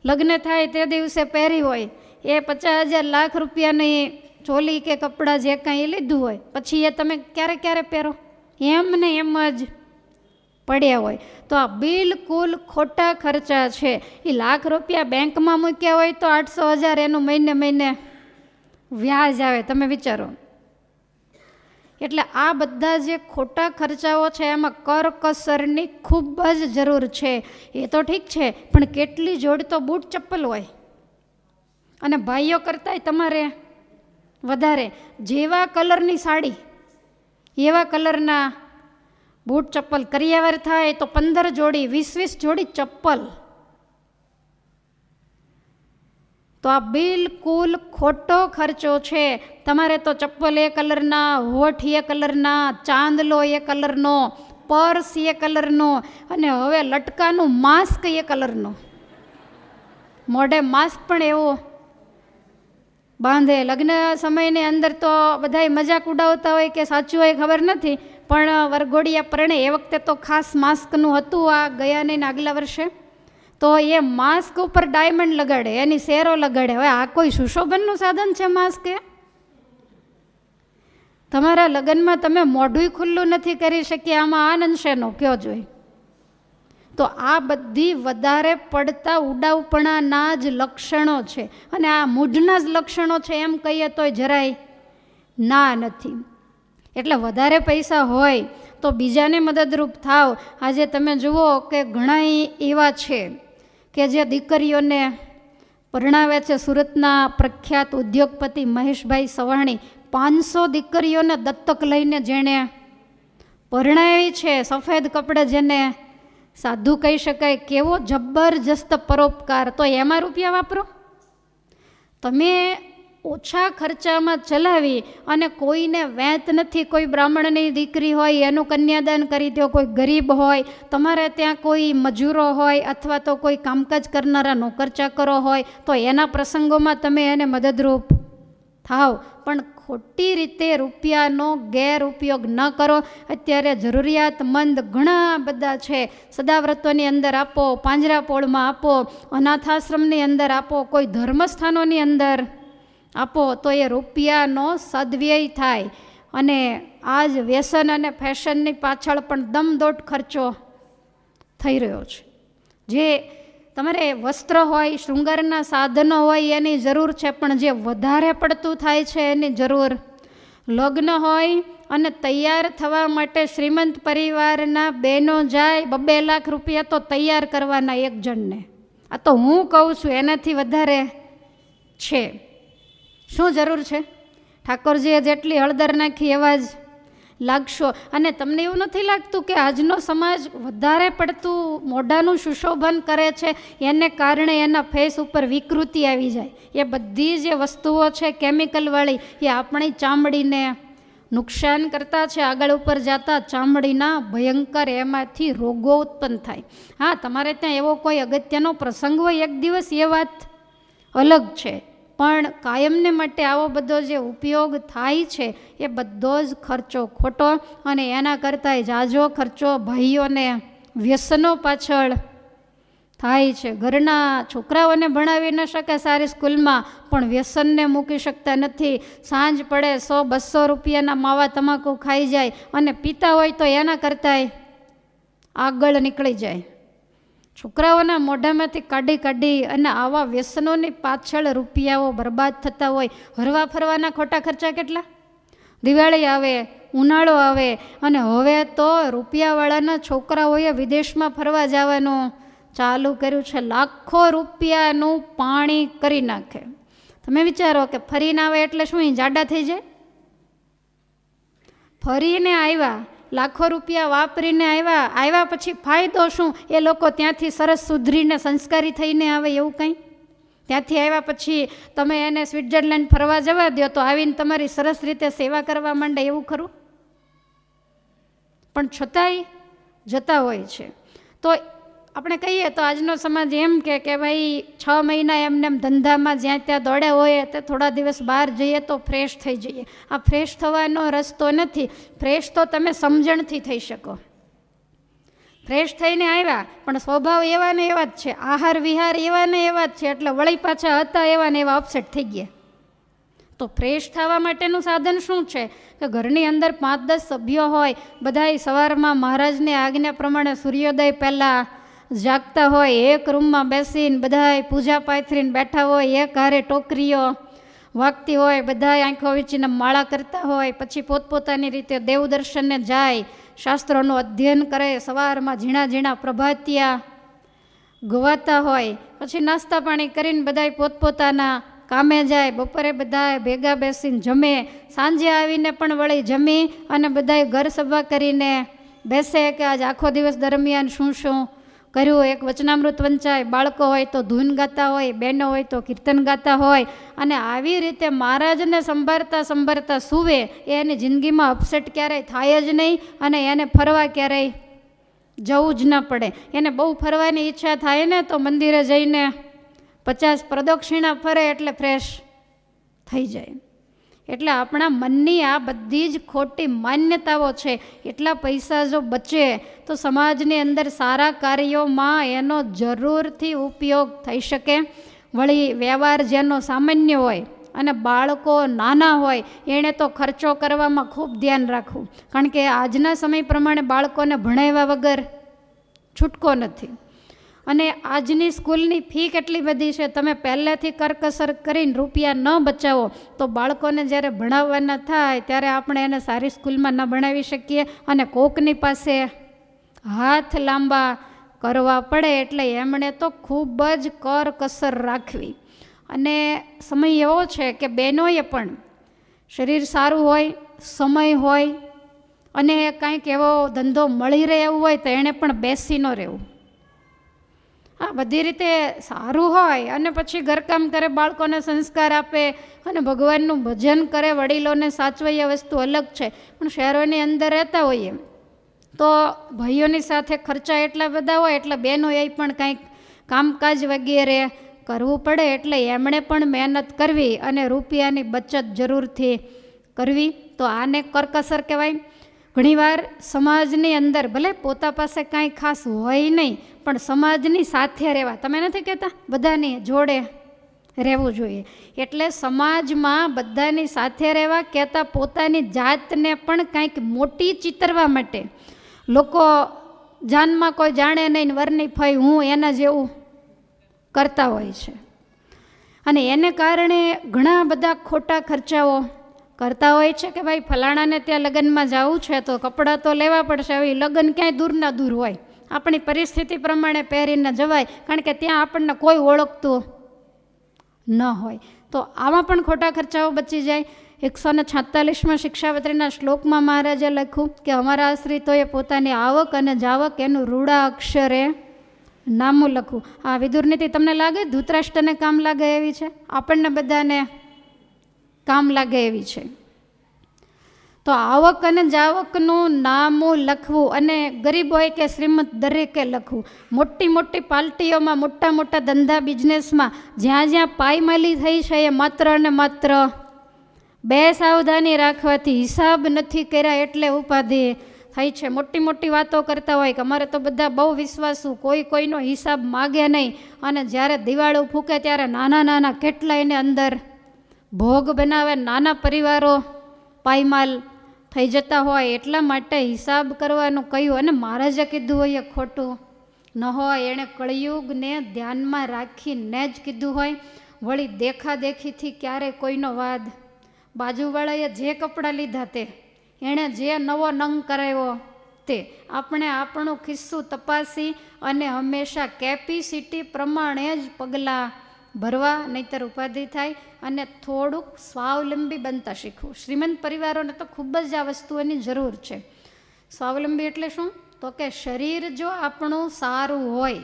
Speaker 1: લગ્ન થાય તે દિવસે પહેરી હોય એ 50,000 લાખ રૂપિયાની ચોલી કે કપડાં જે કાંઈ લીધું હોય, પછી એ તમે ક્યારે ક્યારે પહેરો? એમ ને એમ જ પડ્યા હોય. તો આ બિલકુલ ખોટા ખર્ચા છે. એ લાખ રૂપિયા બેંકમાં મૂક્યા હોય તો 800,000 એનું મહિને વ્યાજ આવે. તમે વિચારો. એટલે આ બધા જે ખોટા ખર્ચાઓ છે એમાં કરકસરની ખૂબ જ જરૂર છે. એ તો ઠીક છે, પણ કેટલી જોડ તો બૂટ ચપ્પલ હોય, અને ભાઈઓ કરતાંય તમારે વધારે. જેવા કલરની સાડી એવા કલરના બૂટ ચપ્પલ. કરિયાવર થાય તો 15 જોડી 20-20 જોડી ચપ્પલ. તો આ બિલકુલ ખોટો ખર્ચો છે. તમારે તો ચપ્પલ એ કલરના, હોઠ એ કલરના, ચાંદલો એ કલરનો, પર્સ એ કલરનો, અને હવે લટકાનું માસ્ક એ કલરનો. મોઢે માસ્ક પણ એવો બાંધે. લગ્ન સમયની અંદર તો બધાય મજાક ઉડાવતા હોય કે સાચું હોય ખબર નથી, પણ વરઘોડિયા પરણે એ વખતે તો ખાસ માસ્કનું હતું, આ ગયા નહીં આગલા વર્ષે, તો એ માસ્ક ઉપર ડાયમંડ લગાડે, એની શેરો લગાડે. હવે આ કોઈ સુશોભનનું સાધન છે માસ્ક? એ તમારા લગ્નમાં તમે મોઢું ખુલ્લું નથી કરી શક્યા, આમાં આનંદ શેનો કયો જોઈએ? તો આ બધી વધારે પડતા ઉડાવપણાના જ લક્ષણો છે, અને આ મૂઢના જ લક્ષણો છે એમ કહીએ તોય જરાય ના નથી. એટલે વધારે પૈસા હોય તો બીજાને મદદરૂપ થાવ. આજે તમે જુઓ કે ઘણા એવા છે કે જે દીકરીઓને પરણાવે છે. સુરતના પ્રખ્યાત ઉદ્યોગપતિ મહેશભાઈ સવાણી 500 દીકરીઓને દત્તક લઈને જેણે પરણાવી છે, સફેદ કપડે જેને સાધુ કહી શકાય. કેવો જબરજસ્ત પરોપકાર! તો એમાં રૂપિયા વાપરો. તમે ઓછા ખર્ચામાં ચલાવી અને કોઈને વેત નથી, કોઈ બ્રાહ્મણની દીકરી હોય એનું કન્યાદાન કરી દો, કોઈ ગરીબ હોય, તમારે ત્યાં કોઈ મજૂરો હોય અથવા તો કોઈ કામકાજ કરનારા નોકર ચાકરો હોય તો એના પ્રસંગોમાં તમે એને મદદરૂપ થાવ. પણ ખોટી રીતે રૂપિયાનો ગેરઉપયોગ ન કરો. અત્યારે જરૂરિયાતમંદ ઘણા બધા છે. સદાવ્રતોની અંદર આપો, પાંજરાપોળમાં આપો, અનાથાશ્રમની અંદર આપો, કોઈ ધર્મસ્થાનોની અંદર આપો, તો એ રૂપિયાનો સદવ્યય થાય. અને આજ વ્યસન અને ફેશનની પાછળ પણ દમદોટ ખર્ચો થઈ રહ્યો છે. જે તમારે વસ્ત્ર હોય, શૃંગારના સાધનો હોય એની જરૂર છે, પણ જે વધારે પડતું થાય છે એની જરૂર. લગ્ન હોય અને તૈયાર થવા માટે શ્રીમંત પરિવારના બહેનો જાય, 2 લાખ રૂપિયા તો તૈયાર કરવાના એક જણને. આ તો હું કહું છું, એનાથી વધારે છે. શું જરૂર છે? ઠાકોરજીએ જેટલી હળદર નાખી એવા જ લાગશો. અને તમને એવું નથી લાગતું કે આજનો સમાજ વધારે પડતું મોઢાનું સુશોભન કરે છે, એને કારણે એના ફેસ ઉપર વિકૃતિ આવી જાય? એ બધી જે વસ્તુઓ છે કેમિકલવાળી, એ આપણી ચામડીને નુકસાન કરતા છે. આગળ ઉપર જતા ચામડીના ભયંકર એમાંથી રોગો ઉત્પન્ન થાય. હા, તમારે ત્યાં એવો કોઈ અગત્યનો પ્રસંગ હોય એક દિવસ, એ વાત અલગ છે, પણ કાયમને માટે આવો બધો જે ઉપયોગ થાય છે એ બધો જ ખર્ચો ખોટો. અને એના કરતાંય જાજો ખર્ચો ભાઈઓને વ્યસનો પાછળ થાય છે. ઘરના છોકરાઓને ભણાવી ન શકે સારી સ્કૂલમાં, પણ વ્યસનને મૂકી શકતા નથી. સાંજ પડે 100-200 રૂપિયાના માવા તમાકુ ખાઈ જાય અને પીતા હોય તો એના કરતાંય આગળ નીકળી જાય. છોકરાઓના મોઢામાંથી કાઢી અને આવા વ્યસનોની પાછળ રૂપિયાઓ બરબાદ થતા હોય. હરવા ફરવાના ખોટા ખર્ચા કેટલા! દિવાળી આવે, ઉનાળો આવે, અને હવે તો રૂપિયાવાળાના છોકરાઓએ વિદેશમાં ફરવા જવાનું ચાલુ કર્યું છે. લાખો રૂપિયાનું પાણી કરી નાખે. તમે વિચારો કે ફરીને આવે એટલે શું, એ જાડા થઈ જાય? ફરીને આવ્યા, લાખો રૂપિયા વાપરીને આવ્યા પછી ફાયદો શું? એ લોકો ત્યાંથી સરસ સુધરીને સંસ્કારી થઈને આવે એવું કંઈ? ત્યાંથી આવ્યા પછી તમે એને સ્વિટ્ઝરલેન્ડ ફરવા જવા દો તો આવીને તમારી સરસ રીતે સેવા કરવા માંડે એવું ખરું? પણ છતાંય જતા હોય છે. તો આપણે કહીએ તો આજનો સમાજ એમ કે ભાઈ 6 મહિના એમને એમ ધંધામાં જ્યાં ત્યાં દોડ્યા હોય તે થોડા દિવસ બહાર જઈએ તો ફ્રેશ થઈ જઈએ. આ ફ્રેશ થવાનો રસ્તો નથી. ફ્રેશ તો તમે સમજણથી થઈ શકો. ફ્રેશ થઈને આવ્યા પણ સ્વભાવ એવા ને એવા જ છે, આહાર વિહાર એવા ને એવા જ છે, એટલે વળી પાછા હતા એવા ને એવા અપસેટ થઈ ગયા. તો ફ્રેશ થવા માટેનું સાધન શું છે કે ઘરની અંદર 5-10 સભ્યો હોય, બધાય સવારમાં મહારાજની આજ્ઞા પ્રમાણે સૂર્યોદય પહેલાં જાગતા હોય, એક રૂમમાં બેસીને બધાય પૂજા પાથરીને બેઠા હોય, એક હારે ટોકરીઓ વાગતી હોય, બધાય આંખો વીંચીને માળા કરતા હોય, પછી પોતપોતાની રીતે દેવદર્શનને જાય, શાસ્ત્રોનું અધ્યયન કરે, સવારમાં ઝીણા ઝીણા પ્રભાતિયા ગવાતા હોય, પછી નાસ્તા પાણી કરીને બધાય પોતપોતાના કામે જાય, બપોરે બધાય ભેગા બેસીને જમે, સાંજે આવીને પણ વળી જમી અને બધાય ઘર સભા કરીને બેસે કે આજ આખો દિવસ દરમિયાન શું શું કર્યું. એક વચનામૃત વંચાય, બાળકો હોય તો ધૂન ગાતા હોય, બહેનો હોય તો કીર્તન ગાતા હોય, અને આવી રીતે મહારાજને સંભાળતા સૂવે. એની જિંદગીમાં અપસેટ ક્યારેય થાય જ નહીં અને એને ફરવા ક્યારેય જવું જ ન પડે. એને બહુ ફરવાની ઈચ્છા થાય ને તો મંદિરે જઈને 50 પ્રદક્ષિણા ફરે એટલે ફ્રેશ થઈ જાય. એટલે આપણા મનની આ બધી જ ખોટી માન્યતાઓ છે. એટલા પૈસા જો બચે તો સમાજની અંદર સારા કાર્યોમાં એનો જરૂરથી ઉપયોગ થઈ શકે. વળી વ્યવહાર જેનો સામાન્ય હોય અને બાળકો નાના હોય એણે તો ખર્ચો કરવામાં ખૂબ ધ્યાન રાખવું, કારણ કે આજના સમય પ્રમાણે બાળકોને ભણાવ્યા વગર છૂટકો નથી. અને આજની સ્કૂલની ફી કેટલી બધી છે. તમે પહેલેથી કરકસર કરીને રૂપિયા ન બચાવો તો બાળકોને જ્યારે ભણાવવાના થાય ત્યારે આપણે એને સારી સ્કૂલમાં ન ભણાવી શકીએ, અને કોકની પાસે હાથ લાંબા કરવા પડે. એટલે એમણે તો ખૂબ જ કરકસર રાખવી. અને સમય એવો છે કે બહેનોએ પણ શરીર સારું હોય, સમય હોય અને કાંઈક એવો ધંધો મળી રહે એવું હોય તો એણે પણ બેસી ન રહેવું. હા, બધી રીતે સારું હોય અને પછી ઘરકામ કરે, બાળકોને સંસ્કાર આપે અને ભગવાનનું ભજન કરે, વડીલોને સાચવે, એ વસ્તુ અલગ છે. પણ શહેરોની અંદર રહેતા હોઈએ તો ભાઈઓની સાથે ખર્ચા એટલા બધા હોય એટલે બહેનોએ પણ કાંઈક કામકાજ વગેરે કરવું પડે. એટલે એમણે પણ મહેનત કરવી અને રૂપિયાની બચત જરૂરથી કરવી. તો આને કરકસર કહેવાય. ઘણીવાર સમાજની અંદર ભલે પોતા પાસે કાંઈ ખાસ હોય નહીં પણ સમાજની સાથે રહેવા, તમે નથી કહેતા બધાની જોડે રહેવું જોઈએ. એટલે સમાજમાં બધાની સાથે રહેવા કહેતા પોતાની જાતને પણ કાંઈક મોટી ચિતરવા માટે લોકો જાનમાં કોઈ જાણે નહીં, વરની ફઈ હું એના જેવું કરતા હોય છે. અને એને કારણે ઘણા બધા ખોટા ખર્ચાઓ કરતા હોય છે કે ભાઈ ફલાણાને ત્યાં લગ્નમાં જવું છે તો કપડાં તો લેવા પડશે. હવે લગ્ન ક્યાંય દૂરના દૂર હોય, આપણી પરિસ્થિતિ પ્રમાણે પહેરીને જવાય, કારણ કે ત્યાં આપણને કોઈ ઓળખતું ન હોય. તો આમાં પણ ખોટા ખર્ચાઓ બચી જાય. 146માં શિક્ષાવત્રીના શ્લોકમાં મહારાજે લખ્યું કે અમારા આશ્રિતોએ પોતાની આવક અને જાવક એનું રૂડા અક્ષરે નામું લખવું. આ વિદુરનીતિ તમને લાગે ધૃતરાષ્ટ્રને કામ લાગે એવી છે? આપણને બધાને કામ લાગે એવી છે. તો આવક અને જાવકનું નામું લખવું, અને ગરીબ હોય કે શ્રીમંત દરેકે લખવું. મોટી મોટી પાર્ટીઓમાં, મોટા મોટા ધંધા બિઝનેસમાં જ્યાં જ્યાં પાયમાલી થઈ છે એ માત્ર અને માત્ર બે સાવધાની રાખવાથી, હિસાબ નથી કર્યા એટલે ઉપાધિ થઈ છે. મોટી મોટી વાતો કરતા હોય કે અમારે તો બધા બહુ વિશ્વાસુ, કોઈ કોઈનો હિસાબ માગે નહીં, અને જ્યારે દિવાળું ફૂકે ત્યારે નાના નાના કેટલાયને અંદર ભોગ બનાવે, નાના પરિવારો પાયમાલ થઈ જતા હોય. એટલા માટે હિસાબ કરવાનું કહ્યું. અને મહારાજે કીધું હોય એ ખોટું ન હોય, એણે કળિયુગને ધ્યાનમાં રાખીને જ કીધું હોય. વળી દેખાદેખીથી ક્યારેય કોઈનો વાદ, બાજુવાળાએ જે કપડાં લીધા તે, એણે જે નવો નંગ કરાવ્યો તે, આપણે આપણું ખિસ્સું તપાસી અને હંમેશા કેપેસિટી પ્રમાણે જ પગલાં ભરવા, નહીંતર ઉપાધિ થાય. અને થોડુંક સ્વાવલંબી બનતા શીખવું. શ્રીમંત પરિવારોને તો ખૂબ જ આ વસ્તુઓની જરૂર છે. સ્વાવલંબી એટલે શું? તો કે શરીર જો આપણું સારું હોય,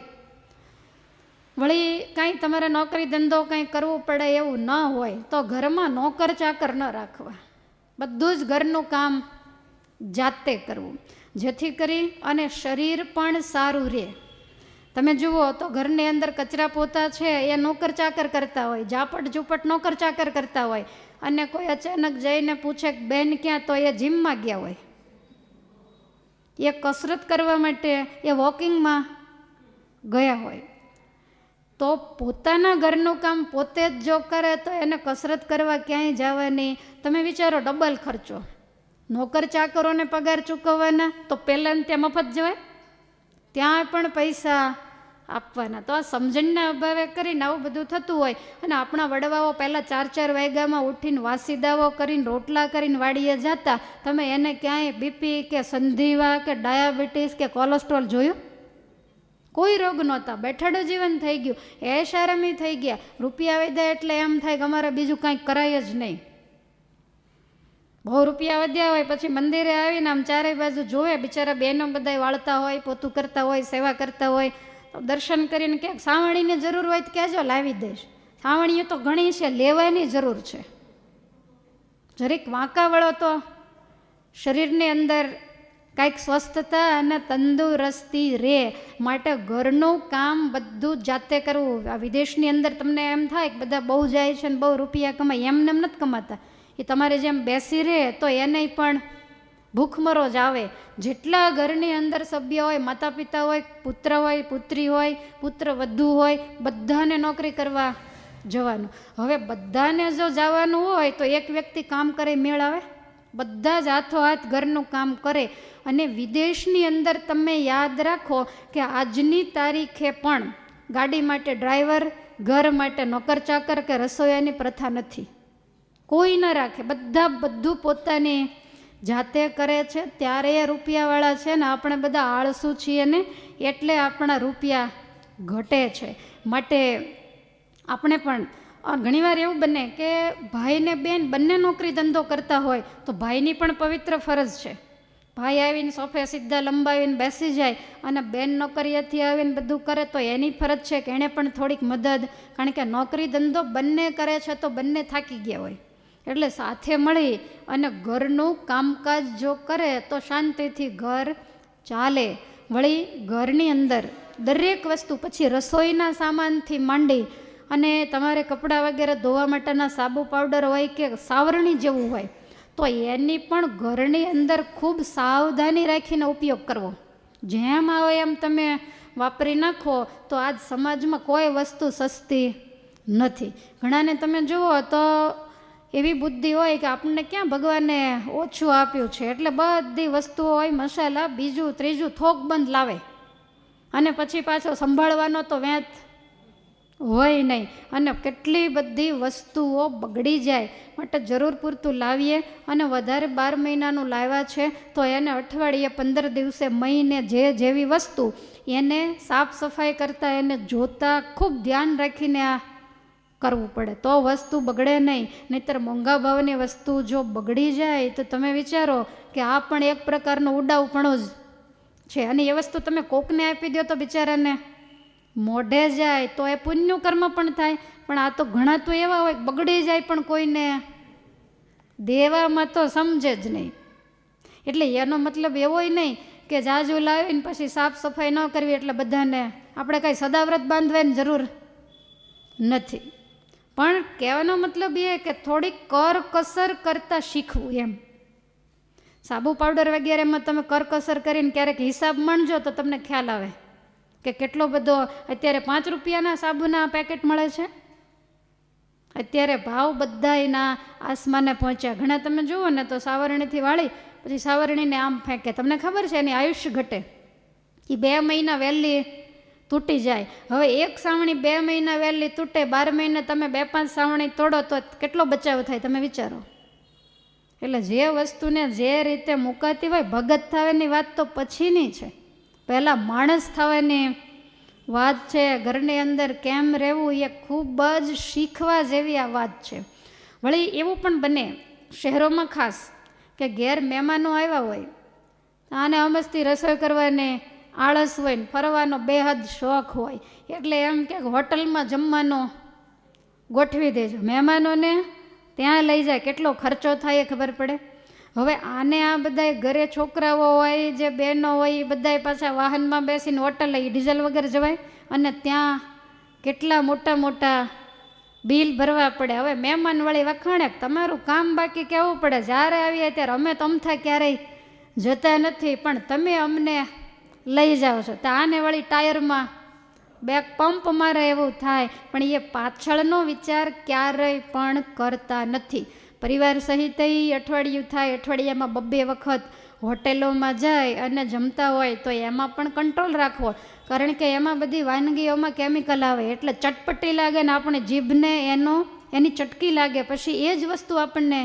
Speaker 1: વળી કાંઈ તમારે નોકરી ધંધો કાંઈ કરવું પડે એવું ન હોય તો ઘરમાં નોકર ચાકર ન રાખવા, બધું જ ઘરનું કામ જાતે કરવું, જેથી કરી અને શરીર પણ સારું રહે. તમે જુઓ તો ઘરની અંદર કચરા પોતા છે એ નોકર ચાકર કરતા હોય, ઝાપટ ઝૂપટ નોકર ચાકર કરતા હોય, અને કોઈ અચાનક જઈને પૂછે કે બેન ક્યાં, તો એ જીમમાં ગયા હોય, એ કસરત કરવા માટે એ વોકિંગમાં ગયા હોય. તો પોતાના ઘરનું કામ પોતે જ જો કરે તો એને કસરત કરવા ક્યાંય જવાની, તમે વિચારો ડબલ ખર્ચો. નોકર ચાકરોને પગાર ચૂકવવાના તો પહેલાં ત્યાં મફત જવાય, ત્યાં પણ પૈસા આપવાના. તો આ સમજણના અભાવે કરીને આવું બધું થતું હોય. અને આપણા વડવાઓ પહેલાં 4-4 વાગ્યામાં ઉઠીને વાસીદાવો કરીને રોટલા કરીને વાડીએ જતા. તમે એને ક્યાંય બીપી કે સંધિવા કે ડાયાબિટીસ કે કોલેસ્ટ્રોલ જોયું? કોઈ રોગ નહોતા, બેઠાડું જીવન થઈ ગયું, એશ આરામી થઈ ગયા. રૂપિયા વધ્યા એટલે એમ થાય કે અમારે બીજું કાંઈક કરાય જ નહીં. બહુ રૂપિયા વધ્યા હોય પછી મંદિરે આવીને આમ ચારે બાજુ જોવે, બિચારા બહેનો બધા વાળતા હોય, પોતું કરતા હોય, સેવા કરતા હોય, તો દર્શન કરીને ક્યાંક સાવણીની જરૂર હોય તો કહેજો, લાવી દઈશ. સાવણીઓ તો ઘણી છે, લેવાની જરૂર છે. જરીક વાંકા વળો તો શરીરની અંદર કાંઈક સ્વસ્થતા અને તંદુરસ્તી રહે. માટે ઘરનું કામ બધું જાતે કરવું. આ વિદેશની અંદર તમને એમ થાય કે બધા બહુ જાય છે ને બહુ રૂપિયા કમાય, એમને એમ નથી કમાતા. એ તમારે જેમ બેસી રહે તો એને પણ ભૂખમરો જ આવે. જેટલા ઘરની અંદર સભ્ય હોય, માતા પિતા હોય, પુત્ર હોય, પુત્રી હોય, પુત્ર વધુ હોય, બધાને નોકરી કરવા જવાનું. હવે બધાને જો જવાનું હોય તો એક વ્યક્તિ કામ કરે મેળ આવે? બધા જ હાથોહાથ ઘરનું કામ કરે. અને વિદેશની અંદર તમે યાદ રાખો કે આજની તારીખે પણ ગાડી માટે ડ્રાઈવર, ઘર માટે નોકર ચાકર કે રસોઈયાની પ્રથા નથી. કોઈ ન રાખે, બધા બધું પોતાની જાતે કરે છે. ત્યારે એ રૂપિયાવાળા છે ને આપણે બધા આળસુ છીએ ને એટલે આપણા રૂપિયા ઘટે છે. માટે આપણે પણ ઘણીવાર એવું બને કે ભાઈ ને બેન બંને નોકરી ધંધો કરતા હોય તો ભાઈની પણ પવિત્ર ફરજ છે. ભાઈ આવીને સોફે સીધા લંબાવીને બેસી જાય અને બેન નોકરીએથી આવીને બધું કરે તો એની ફરજ છે કે એણે પણ થોડીક મદદ, કારણ કે નોકરી ધંધો બંને કરે છે તો બંને થાકી ગયા હોય. એટલે સાથે મળી અને ઘરનું કામકાજ જો કરે તો શાંતિથી ઘર ચાલે. વળી ઘરની અંદર દરેક વસ્તુ, પછી રસોઈના સામાનથી માંડી અને તમારે કપડાં વગેરે ધોવા માટેના સાબુ પાવડર હોય કે સાવરણી જેવું હોય તો એની પણ ઘરની અંદર ખૂબ સાવધાની રાખીને ઉપયોગ કરવો. જેમ આવે એમ તમે વાપરી નાખો તો આજ સમાજમાં કોઈ વસ્તુ સસ્તી નથી. ઘણાને તમે જુઓ તો એવી બુદ્ધિ હોય કે આપણને ક્યાં ભગવાને ઓછું આપ્યું છે એટલે બધી વસ્તુઓ હોય, મસાલા બીજું ત્રીજું થોકબંધ લાવે અને પછી પાછો સંભાળવાનો તો વેત હોય નહીં અને કેટલી બધી વસ્તુઓ બગડી જાય. માટે જરૂર પૂરતું લાવીએ અને વધારે 12 મહિનાનું લાવ્યા છે તો એને અઠવાડિયે 15 દિવસે મહિને જે જેવી વસ્તુ એને સાફ સફાઈ કરતાં એને જોતાં ખૂબ ધ્યાન રાખીને આ કરવું પડે તો વસ્તુ બગડે નહીં. નહીંતર મોંઘા ભાવની વસ્તુ જો બગડી જાય તો તમે વિચારો કે આ પણ એક પ્રકારનો ઉડાવપણો જ છે. અને એ વસ્તુ તમે કોકને આપી દો તો બિચારાને મોઢે જાય તો એ પુણ્યનું કર્મ પણ થાય. પણ આ તો ઘણા તો એવા હોય બગડી જાય પણ કોઈને દેવામાં તો સમજે જ નહીં. એટલે એનો મતલબ એવોય નહીં કે જાજુ લાવીને પછી સાફ સફાઈ ન કરવી એટલે બધાને આપણે કાંઈ સદાવ્રત બાંધવાની જરૂર નથી. પણ કહેવાનો મતલબ એ કે થોડીક કરકસર કરતાં શીખવું એમ. સાબુ પાવડર વગેરેમાં તમે કરકસર કરીને ક્યારેક હિસાબ માંડજો તો તમને ખ્યાલ આવે કે કેટલો બધો. અત્યારે 5 રૂપિયાના સાબુના પેકેટ મળે છે. અત્યારે ભાવ બધાયના આસમાને પહોંચ્યા. ઘણા તમે જુઓ ને તો સાવરણીથી વાળી પછી સાવરણીને આમ ફેંકે. તમને ખબર છે એની આયુષ્ય ઘટે, એ 2 મહિના વહેલી તૂટી જાય. હવે એક સાવણી 2 મહિના વહેલી તૂટે, 12 મહિને તમે 2-5 સાવણી તોડો તો કેટલો બચાવ થાય તમે વિચારો. એટલે જે વસ્તુને જે રીતે મુકાતી હોય, ભગત થવાની વાત તો પછીની છે, પહેલાં માણસ થવાની વાત છે. ઘરની અંદર કેમ રહેવું એ ખૂબ જ શીખવા જેવી આ વાત છે. વળી એવું પણ બને શહેરોમાં ખાસ કે ઘેર મહેમાનો આવ્યા હોય, આને અમસ્તી રસોઈ કરવાની આળસ હોય ને ફરવાનો બેહદ શોખ હોય એટલે એમ કે હોટલમાં જમવાનો ગોઠવી દેજો, મહેમાનોને ત્યાં લઈ જાય. કેટલો ખર્ચો થાય એ ખબર પડે. હવે આને આ બધાય ઘરે છોકરાઓ હોય, જે બહેનો હોય, એ બધાય પાછા વાહનમાં બેસીને હોટલ લઈ ડીઝલ વગર જવાય અને ત્યાં કેટલા મોટા મોટા બિલ ભરવા પડે. હવે મહેમાન વળી વખાણે તમારું કામ બાકી કહેવું પડે, જ્યારે આવીએ ત્યારે અમે તો અમથા ક્યારેય જતા નથી પણ તમે અમને લઈ જાઓ છો. તો આને વળી ટાયરમાં બેક પંપ મારે એવું થાય. પણ એ પાછળનો વિચાર ક્યારેય પણ કરતા નથી. પરિવાર સહિત અઠવાડિયું થાય, અઠવાડિયામાં 2 વખત હોટેલોમાં જાય અને જમતા હોય તો એમાં પણ કંટ્રોલ રાખવો, કારણ કે એમાં બધી વાનગીઓમાં કેમિકલ આવે એટલે ચટપટી લાગે ને આપણે જીભને એની ચટકી લાગે, પછી એ જ વસ્તુ આપણને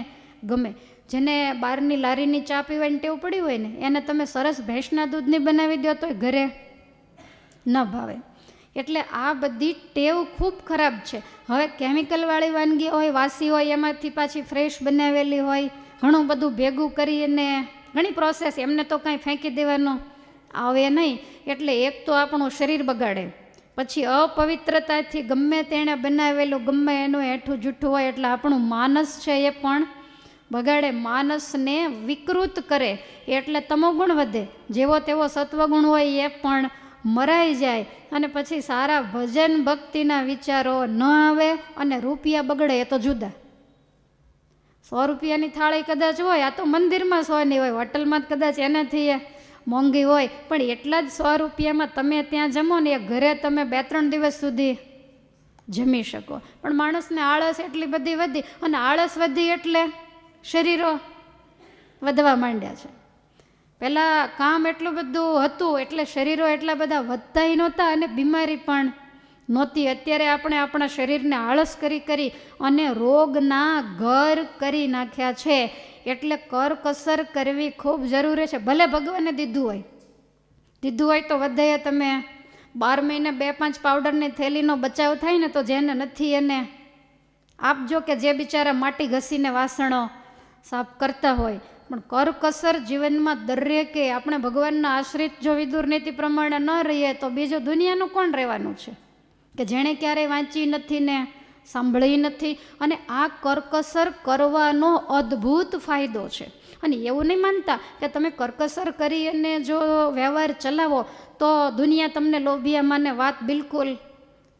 Speaker 1: ગમે. જેને બહારની લારીની ચા પીવાની ટેવ પડી હોય ને એને તમે સરસ ભેંસના દૂધની બનાવી દો તો ઘરે ન ભાવે. એટલે આ બધી ટેવ ખૂબ ખરાબ છે. હવે કેમિકલવાળી વાનગી હોય, વાસી હોય, એમાંથી પાછી ફ્રેશ બનાવેલી હોય, ઘણું બધું ભેગું કરીને ઘણી પ્રોસેસ, એમને તો કાંઈ ફેંકી દેવાનું આવે નહીં. એટલે એક તો આપણું શરીર બગાડે, પછી અપવિત્રતાથી ગમે તેણે બનાવેલું ગમે એનું હેઠું જૂઠું હોય એટલે આપણું માનસ છે એ પણ બગાડે, માનસને વિકૃત કરે એટલે તમોગુણ વધે, જેવો તેવો સત્વગુણ હોય એ પણ મરાઈ જાય અને પછી સારા ભજન ભક્તિના વિચારો ન આવે અને રૂપિયા બગડે એ તો જુદા. રૂપિયાની થાળી કદાચ હોય, આ તો મંદિરમાં 100ની હોય, હોટલમાં કદાચ એનાથી મોંઘી હોય, પણ એટલા જ 100 રૂપિયામાં તમે ત્યાં જમો ને, એ ઘરે તમે 2-3 દિવસ સુધી જમી શકો. પણ માણસને આળસ એટલી બધી વધી, અને આળસ વધી એટલે શરીરો વધવા માંડ્યા છે. પહેલાં કામ એટલું બધું હતું એટલે શરીરો એટલા બધા વધતા નહોતા અને બીમારી પણ નહોતી. અત્યારે આપણે આપણા શરીરને આળસ કરી અને રોગના ઘર કરી નાખ્યા છે. એટલે કરકસર કરવી ખૂબ જરૂરી છે. ભલે ભગવાને દીધું હોય તો વધે તમે 12 મહિને 2-5 પાવડરની થેલીનો બચાવ થાય ને, તો જેને નથી એને આપજો, કે જે બિચારા માટી ઘસીને વાસણો સાફ કરતા હોય. પણ કરકસર જીવનમાં દરેકે આપણે ભગવાનના આશ્રિત જો વિદુર નીતિ પ્રમાણે ન રહીએ તો બીજું દુનિયાનું કોણ રહેવાનું છે, કે જેણે ક્યારેય વાંચી નથી ને સાંભળી નથી. અને આ કરકસર કરવાનો અદ્ભુત ફાયદો છે. અને એવું નહીં માનતા કે તમે કરકસર કરી અને જો વ્યવહાર ચલાવો તો દુનિયા તમને લોભિયા માને, વાત બિલકુલ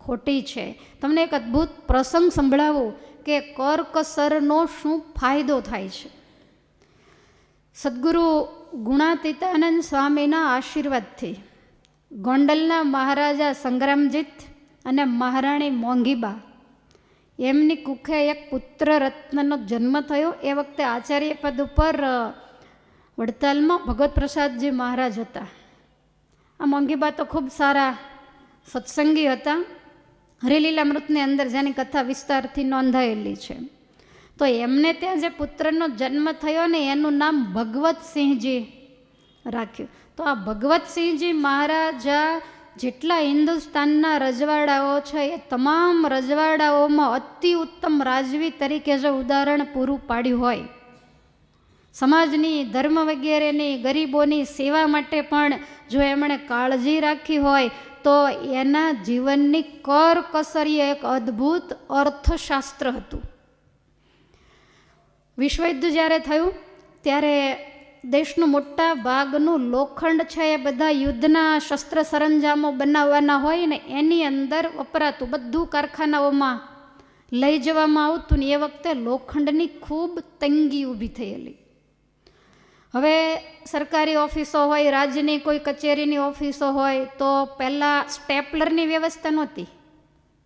Speaker 1: ખોટી છે. તમને એક અદ્ભુત પ્રસંગ સંભળાવું કે કરકસરનો શું ફાયદો થાય છે. સદગુરુ ગુણાતીતાનંદ સ્વામીના આશીર્વાદથી ગોંડલના મહારાજા સંગ્રામજીત અને મહારાણી મોંઘીબા, એમની કુખે એક પુત્ર રત્નનો જન્મ થયો. એ વખતે આચાર્ય પદ ઉપર વડતાલમાં ભગવત પ્રસાદજી મહારાજ હતા. આ મોંઘીબા તો ખૂબ સારા સત્સંગી હતા. હરિલીલામૃતની અંદર જેની કથા વિસ્તારથી નોંધાયેલી છે. તો એમને ત્યાં જે પુત્રનો જન્મ થયો ને, એનું નામ ભગવતસિંહજી રાખ્યું. તો આ ભગવતસિંહજી મહારાજા જેટલા હિન્દુસ્તાનના રજવાડાઓ છે, એ તમામ રજવાડાઓમાં અતિ ઉત્તમ રાજવી તરીકે જો ઉદાહરણ પૂરું પાડ્યું હોય, સમાજની, ધર્મ વગેરેની, ગરીબોની સેવા માટે પણ જો એમણે કાળજી રાખી હોય, તો એના જીવનની કરકસર એક અદ્ભુત અર્થશાસ્ત્ર હતું. વિશ્વયુદ્ધ જ્યારે થયું ત્યારે દેશનું મોટા ભાગનું લોખંડ છે, એ બધા યુદ્ધના શસ્ત્ર સરંજામો બનાવવાના હોય ને, એની અંદર વપરાતું બધું કારખાનાઓમાં લઈ જવામાં આવતું ને. એ વખતે લોખંડની ખૂબ તંગી ઊભી થયેલી. હવે સરકારી ઓફિસો હોય, રાજ્યની કોઈ કચેરીની ઓફિસો હોય, તો પહેલાં સ્ટેપલરની વ્યવસ્થા નહોતી,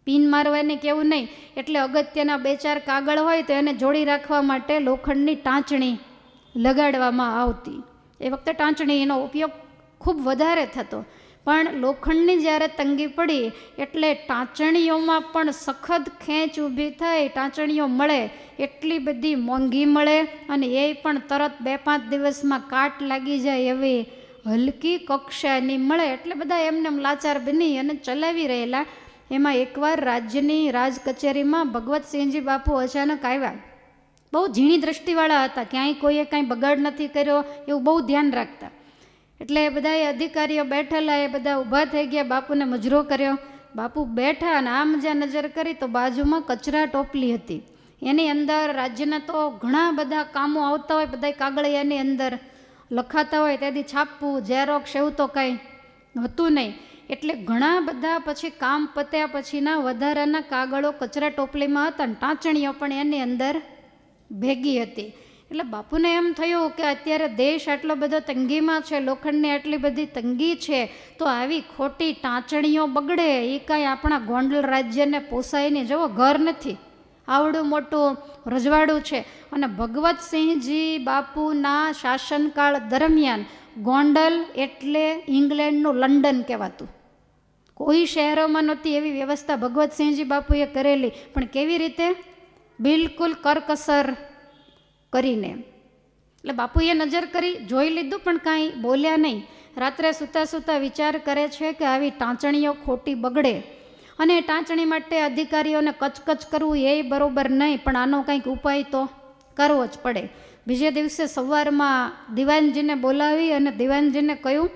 Speaker 1: પિન મારવાની કેવું નહીં. એટલે અગત્યના 2-4 કાગળ હોય તો એને જોડી રાખવા માટે લોખંડની ટાંચણી લગાડવામાં આવતી. એ વખતે ટાંચણીનો ઉપયોગ ખૂબ વધારે થતો. પણ લોખંડની જ્યારે તંગી પડી એટલે ટાંચણીઓમાં પણ સખત ખેંચ ઊભી થઈ. ટાંચણીઓ મળે એટલી બધી મોંઘી મળે, અને એ પણ તરત 2-5 દિવસમાં કાટ લાગી જાય એવી હલકી કક્ષાની મળે. એટલે બધા એમને લાચાર બની અને ચલાવી રહેલા. એમાં એકવાર રાજ્યની રાજ કચેરીમાં ભગવતસિંહજી બાપુ અચાનક આવ્યા. બહુ ઝીણી દ્રષ્ટિવાળા હતા, ક્યાંય કોઈએ કાંઈ બગાડ નથી કર્યો એવું બહુ ધ્યાન રાખતા. એટલે બધાએ અધિકારીઓ બેઠેલા, એ બધા ઊભા થઈ ગયા, બાપુને મજરો કર્યો. બાપુ બેઠા અને આમ જ્યાં નજર કરી તો બાજુમાં કચરા ટોપલી હતી. એની અંદર રાજ્યના તો ઘણા બધા કામો આવતા હોય, બધા કાગળિયાની અંદર લખાતા હોય, તેથી છાપવું, ઝેરોક્ષ એવું તો કાંઈ હતું નહીં. એટલે ઘણા બધા પછી કામ પત્યા પછીના વધારાના કાગળો કચરા ટોપલીમાં હતા, અને ટાંચણીઓ પણ એની અંદર ભેગી હતી. એટલે બાપુને એમ થયું કે અત્યારે દેશ આટલો બધો તંગીમાં છે, લોખંડની આટલી બધી તંગી છે, તો આવી ખોટી ટાંચણીઓ બગડે એ કાંઈ આપણા ગોંડલ રાજ્યને પોસાય નહીં. જુઓ, ઘર નથી, આવડું મોટું રજવાડું છે. અને ભગવતસિંહજી બાપુના શાસનકાળ દરમિયાન ગોંડલ એટલે ઇંગ્લેન્ડનું લંડન કહેવાતું. કોઈ શહેરોમાં નહોતી એવી વ્યવસ્થા ભગવતસિંહજી બાપુએ કરેલી. પણ કેવી રીતે? બિલકુલ કરકસર કરીને. એટલે બાપુએ નજર કરી, જોઈ લીધું, પણ કાંઈ બોલ્યા નહીં. રાત્રે સૂતા સૂતા વિચાર કરે છે કે આવી ટાંચણીઓ ખોટી બગડે, અને ટાંચણી માટે અધિકારીઓને કચકચ કરવું એ બરોબર નહીં, પણ આનો કંઈક ઉપાય તો કરવો જ પડે. બીજે દિવસે સવારમાં દિવાનજીને બોલાવી અને દિવાનજીને કહ્યું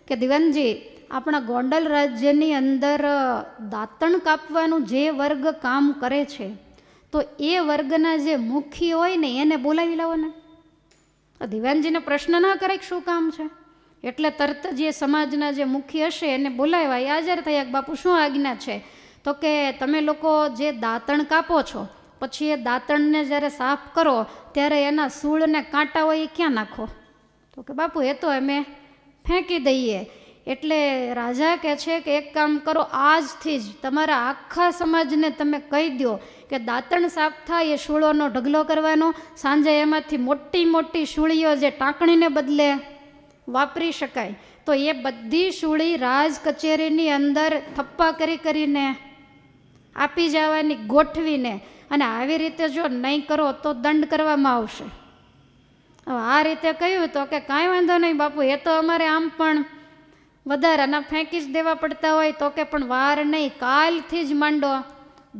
Speaker 1: કે દિવાનજી, આપણા ગોંડલ રાજ્યની અંદર દાંતણ કાપવાનું જે વર્ગ કામ કરે છે, તો એ વર્ગના જે મુખી હોય ને એને બોલાવી લાવો ને. દિવાનજીને પ્રશ્ન ના કરે કે શું કામ છે, એટલે તરત જ એ સમાજના જે મુખી હશે એને બોલાવ્યા. એ હાજર થયા કે બાપુ શું આજ્ઞા છે? તો કે તમે લોકો જે દાંતણ કાપો છો, પછી એ દાંતણને જ્યારે સાફ કરો ત્યારે એના સૂળને કાંટા હોય એ ક્યાં નાખો? તો કે બાપુ એ તો અમે ફેંકી દઈએ. એટલે રાજા કહે છે કે એક કામ કરો, આજથી જ તમારા આખા સમાજને તમે કહી દો કે દાંતણ સાફ થાય એ શૂળોનો ઢગલો કરવાનો, સાંજે એમાંથી મોટી મોટી શૂળીઓ જે ટાંકણીને બદલે વાપરી શકાય તો એ બધી શૂળી રાજ કચેરીની અંદર થપ્પા કરીને આપી જવાની, ગોઠવીને. અને આવી રીતે જો નહીં કરો તો દંડ કરવામાં આવશે. હવે આ રીતે કહ્યું તો કે કાંઈ વાંધો નહીં બાપુ, એ તો અમારે આમ પણ વધારાના ફેંકી જ દેવા પડતા હોય. તો કે પણ વાર નહીં, કાલથી જ માંડો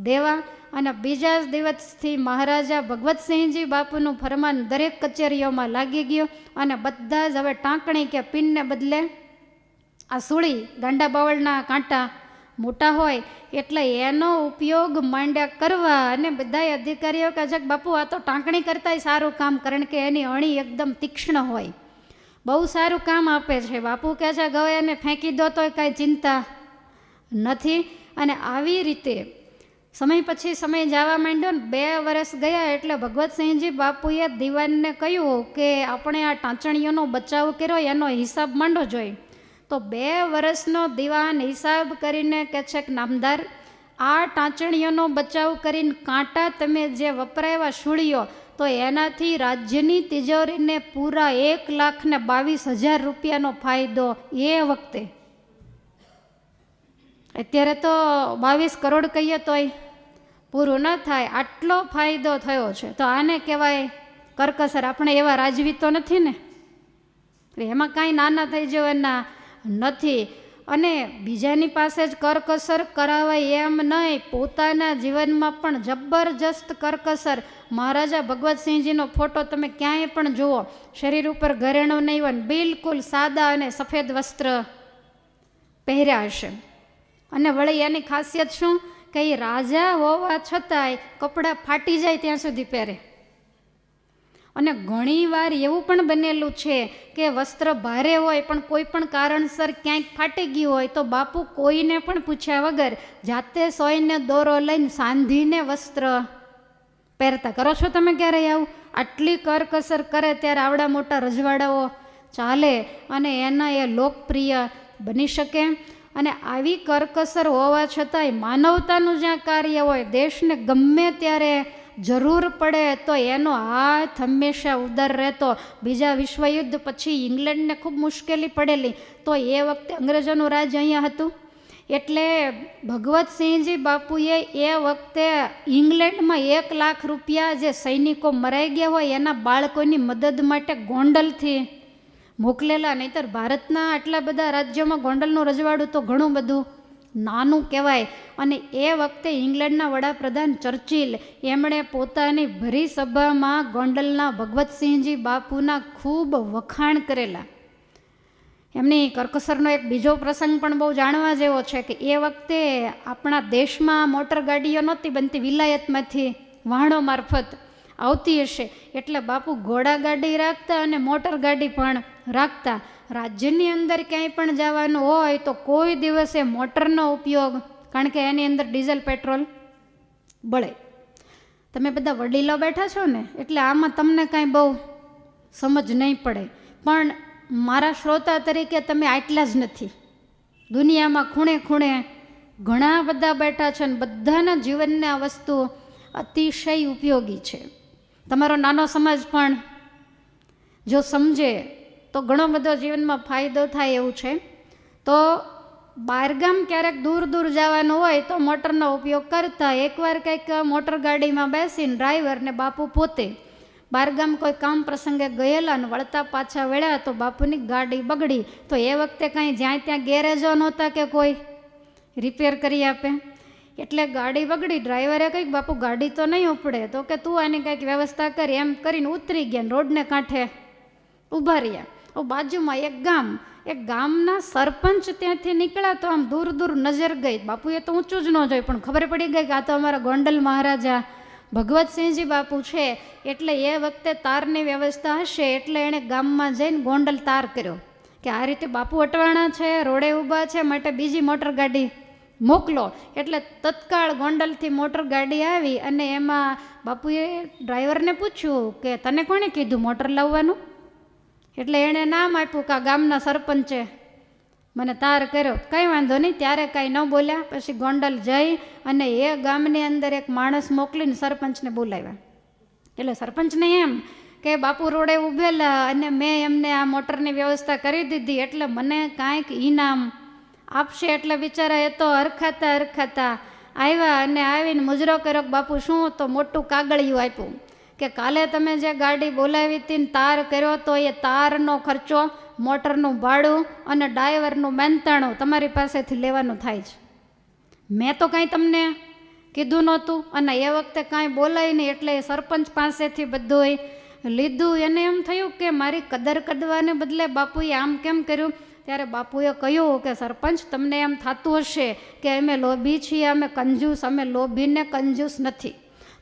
Speaker 1: દેવા. અને બીજા જ દિવસથી મહારાજા ભગવતસિંહજી બાપુનું ફરમાન દરેક કચેરીઓમાં લાગી ગયું અને બધા જ હવે ટાંકણી કે પિનને બદલે આ સૂળી, ગાંડા બાવળના કાંટા મોટા હોય એટલે એનો ઉપયોગ માંડ્યા કરવા. અને બધા અધિકારીઓ કહે છે કે બાપુ આ તો ટાંકણી કરતાંય સારું કામ, કારણ કે એની અણી એકદમ તીક્ષ્ણ હોય, બહુ સારું કામ આપે છે. બાપુ કહે છે કે હવે એને ફેંકી દો તોય કાંઈ ચિંતા નથી. અને આવી રીતે સમય પછી સમય જવા માંડ્યો ને 2 વર્ષ ગયા એટલે ભગવતસિંહજી બાપુએ દિવાનને કહ્યું કે આપણે આ ટાંચણીઓનો બચાવ કર્યો એનો હિસાબ માંડો જોઈ. તો 2 વર્ષનો દિવાન હિસાબ કરીને કહે છે કે નામદાર, આ ટાંચણીઓનો બચાવ કરીને કાંટા તમે જે વપરાયવા શૂળીઓ તો એનાથી રાજ્યની તિજોરીને પૂરા 1,22,000 રૂપિયાનો ફાયદો એ વખતે. અત્યારે તો 22 કરોડ કહીએ તોય પૂરું ન થાય, આટલો ફાયદો થયો છે. તો આને કહેવાય કરકસર. આપણે એવા રાજવી તો નથી ને, એમાં કાંઈ નાના થઈ જવાના નથી. અને બીજાની પાસે જ કરકસર કરાવાય એમ નહીં, પોતાના જીવનમાં પણ જબરજસ્ત કરકસર. મહારાજા ભગવતસિંહજીનો ફોટો તમે ક્યાંય પણ જુઓ, શરીર ઉપર ઘરેણું નહીં હોય, બિલકુલ સાદા અને સફેદ વસ્ત્ર પહેર્યા હશે. અને વળી એની ખાસિયત શું કે એ રાજા હોવા છતાંય કપડાં ફાટી જાય ત્યાં સુધી પહેરે. અને ઘણીવાર એવું પણ બનેલું છે કે વસ્ત્ર ભારે હોય પણ કોઈ પણ કારણસર ક્યાંક ફાટી ગયું હોય તો બાપુ કોઈને પણ પૂછ્યા વગર જાતે સોયને દોરો લઈને સાંધીને વસ્ત્ર પહેરતા. કરો છો તમે ક્યારેય આવું? આટલી કરકસર કરે ત્યારે આવડા મોટા રજવાડાઓ ચાલે અને એના એ લોકપ્રિય બની શકે. અને આવી કરકસર હોવા છતાંય માનવતાનું જ્યાં કાર્ય હોય, દેશને ગમે ત્યારે જરૂર પડે તો એનો હાથ હંમેશા ઉદર રહેતો. બીજા વિશ્વયુદ્ધ પછી ઇંગ્લેન્ડને ખૂબ મુશ્કેલી પડેલી તો એ વખતે અંગ્રેજોનું રાજ અહીંયા હતું. એટલે ભગવતસિંહજી બાપુએ એ વખતે ઇંગ્લેન્ડમાં 1 લાખ રૂપિયા જે સૈનિકો મરાઈ ગયા હોય એના બાળકોની મદદ માટે ગોંડલથી મોકલેલા. નહીંતર ભારતના આટલા બધા રાજ્યોમાં ગોંડલનું રજવાડું તો ઘણું બધું નાનું કહેવાય. અને એ વખતે ઇંગ્લેન્ડના વડાપ્રધાન ચર્ચિલ એમણે પોતાની ભરી સભામાં ગોંડલના ભગવતસિંહજી બાપુના ખૂબ વખાણ કરેલા. એમની કરકસરનો એક બીજો પ્રસંગ પણ બહુ જાણવા જેવો છે કે એ વખતે આપણા દેશમાં મોટર ગાડીઓ નહોતી બનતી, વિલાયતમાંથી વાહણો મારફત આવતી હશે. એટલે બાપુ ઘોડાગાડી રાખતા અને મોટર ગાડી પણ રાખતા. રાજ્યની અંદર ક્યાંય પણ જવાનું હોય તો કોઈ દિવસે મોટરનો ઉપયોગ, કારણ કે એની અંદર ડીઝલ પેટ્રોલ બળે. તમે બધા વડીલો બેઠા છો ને એટલે આમાં તમને કાંઈ બહુ સમજ નહીં પડે, પણ મારા શ્રોતા તરીકે તમે આટલા જ નથી. દુનિયામાં ખૂણે ખૂણે ઘણા બધા બેઠા છે અને બધાના જીવનને આ વસ્તુ અતિશય ઉપયોગી છે. તમારો નાનો સમાજ પણ જો સમજે તો ઘણો બધો જીવનમાં ફાયદો થાય એવું છે. તો બહારગામ ક્યારેક દૂર દૂર જવાનું હોય તો મોટરનો ઉપયોગ કરતા. એકવાર કંઈક મોટર ગાડીમાં બેસીને ડ્રાઈવર ને બાપુ પોતે બહારગામ કોઈ કામ પ્રસંગે ગયેલા ને વળતા પાછા વળ્યા તો બાપુની ગાડી બગડી. તો એ વખતે કાંઈ જ્યાં ત્યાં ગેરેજો નહોતા કે કોઈ રિપેર કરી આપે. એટલે ગાડી બગડી, ડ્રાઈવરે કંઈક બાપુ ગાડી તો નહીં ઉપડે, તો કે તું આની કંઈક વ્યવસ્થા કરી. એમ કરીને ઉતરી ગયા, રોડને કાંઠે ઊભા રહ્યા. બાજુમાં એક ગામના સરપંચ ત્યાંથી નીકળ્યા તો આમ દૂર દૂર નજર ગઈ. બાપુએ તો ઊંચું જ ન જોઈ પણ ખબર પડી ગઈ કે આ તો અમારા ગોંડલ મહારાજા ભગવતસિંહજી બાપુ છે. એટલે એ વખતે તારની વ્યવસ્થા હશે એટલે એણે ગામમાં જઈને ગોંડલ તાર કર્યો કે આ રીતે બાપુ અટવાણા છે, રોડે ઊભા છે, માટે બીજી મોટર ગાડી મોકલો. એટલે તત્કાળ ગોંડલથી મોટર ગાડી આવી અને એમાં બાપુએ ડ્રાઈવરને પૂછ્યું કે તને કોણે કીધું મોટર લાવવાનું? એટલે એણે નામ આપ્યું કે આ ગામના સરપંચે મને તાર કર્યો. કંઈ વાંધો નહીં, ત્યારે કાંઈ ન બોલ્યા. પછી ગોંડલ જઈ અને એ ગામની અંદર એક માણસ મોકલીને સરપંચને બોલાવ્યા. એટલે સરપંચને એમ કે બાપુ રોડે ઊભેલા અને મેં એમને આ મોટરની વ્યવસ્થા કરી દીધી એટલે મને કાંઈક ઇનામ આપશે. એટલે બિચારા એ તો હરખાતા આવ્યા અને આવીને મુજરો કર્યો કે બાપુ શું? તો મોટું કાગળિયું આપ્યું કે કાલે તમે જે ગાડી બોલાવી હતી ને તાર કર્યો તો એ તારનો ખર્ચો, મોટરનું ભાડું અને ડ્રાઈવરનું મહેનતાણું તમારી પાસેથી લેવાનું થાય છે. મેં તો કાંઈ તમને કીધું નહોતું અને એ વખતે કાંઈ બોલાય નહીં. એટલે સરપંચ પાસેથી બધું લીધું. એને એમ થયું કે મારી કદર કરવાને બદલે બાપુએ આમ કેમ કર્યું? ત્યારે બાપુએ કહ્યું કે સરપંચ તમને એમ થતું હશે કે અમે લોભી છીએ, અમે કંજૂસ, અમે લોભીને કંજૂસ નથી.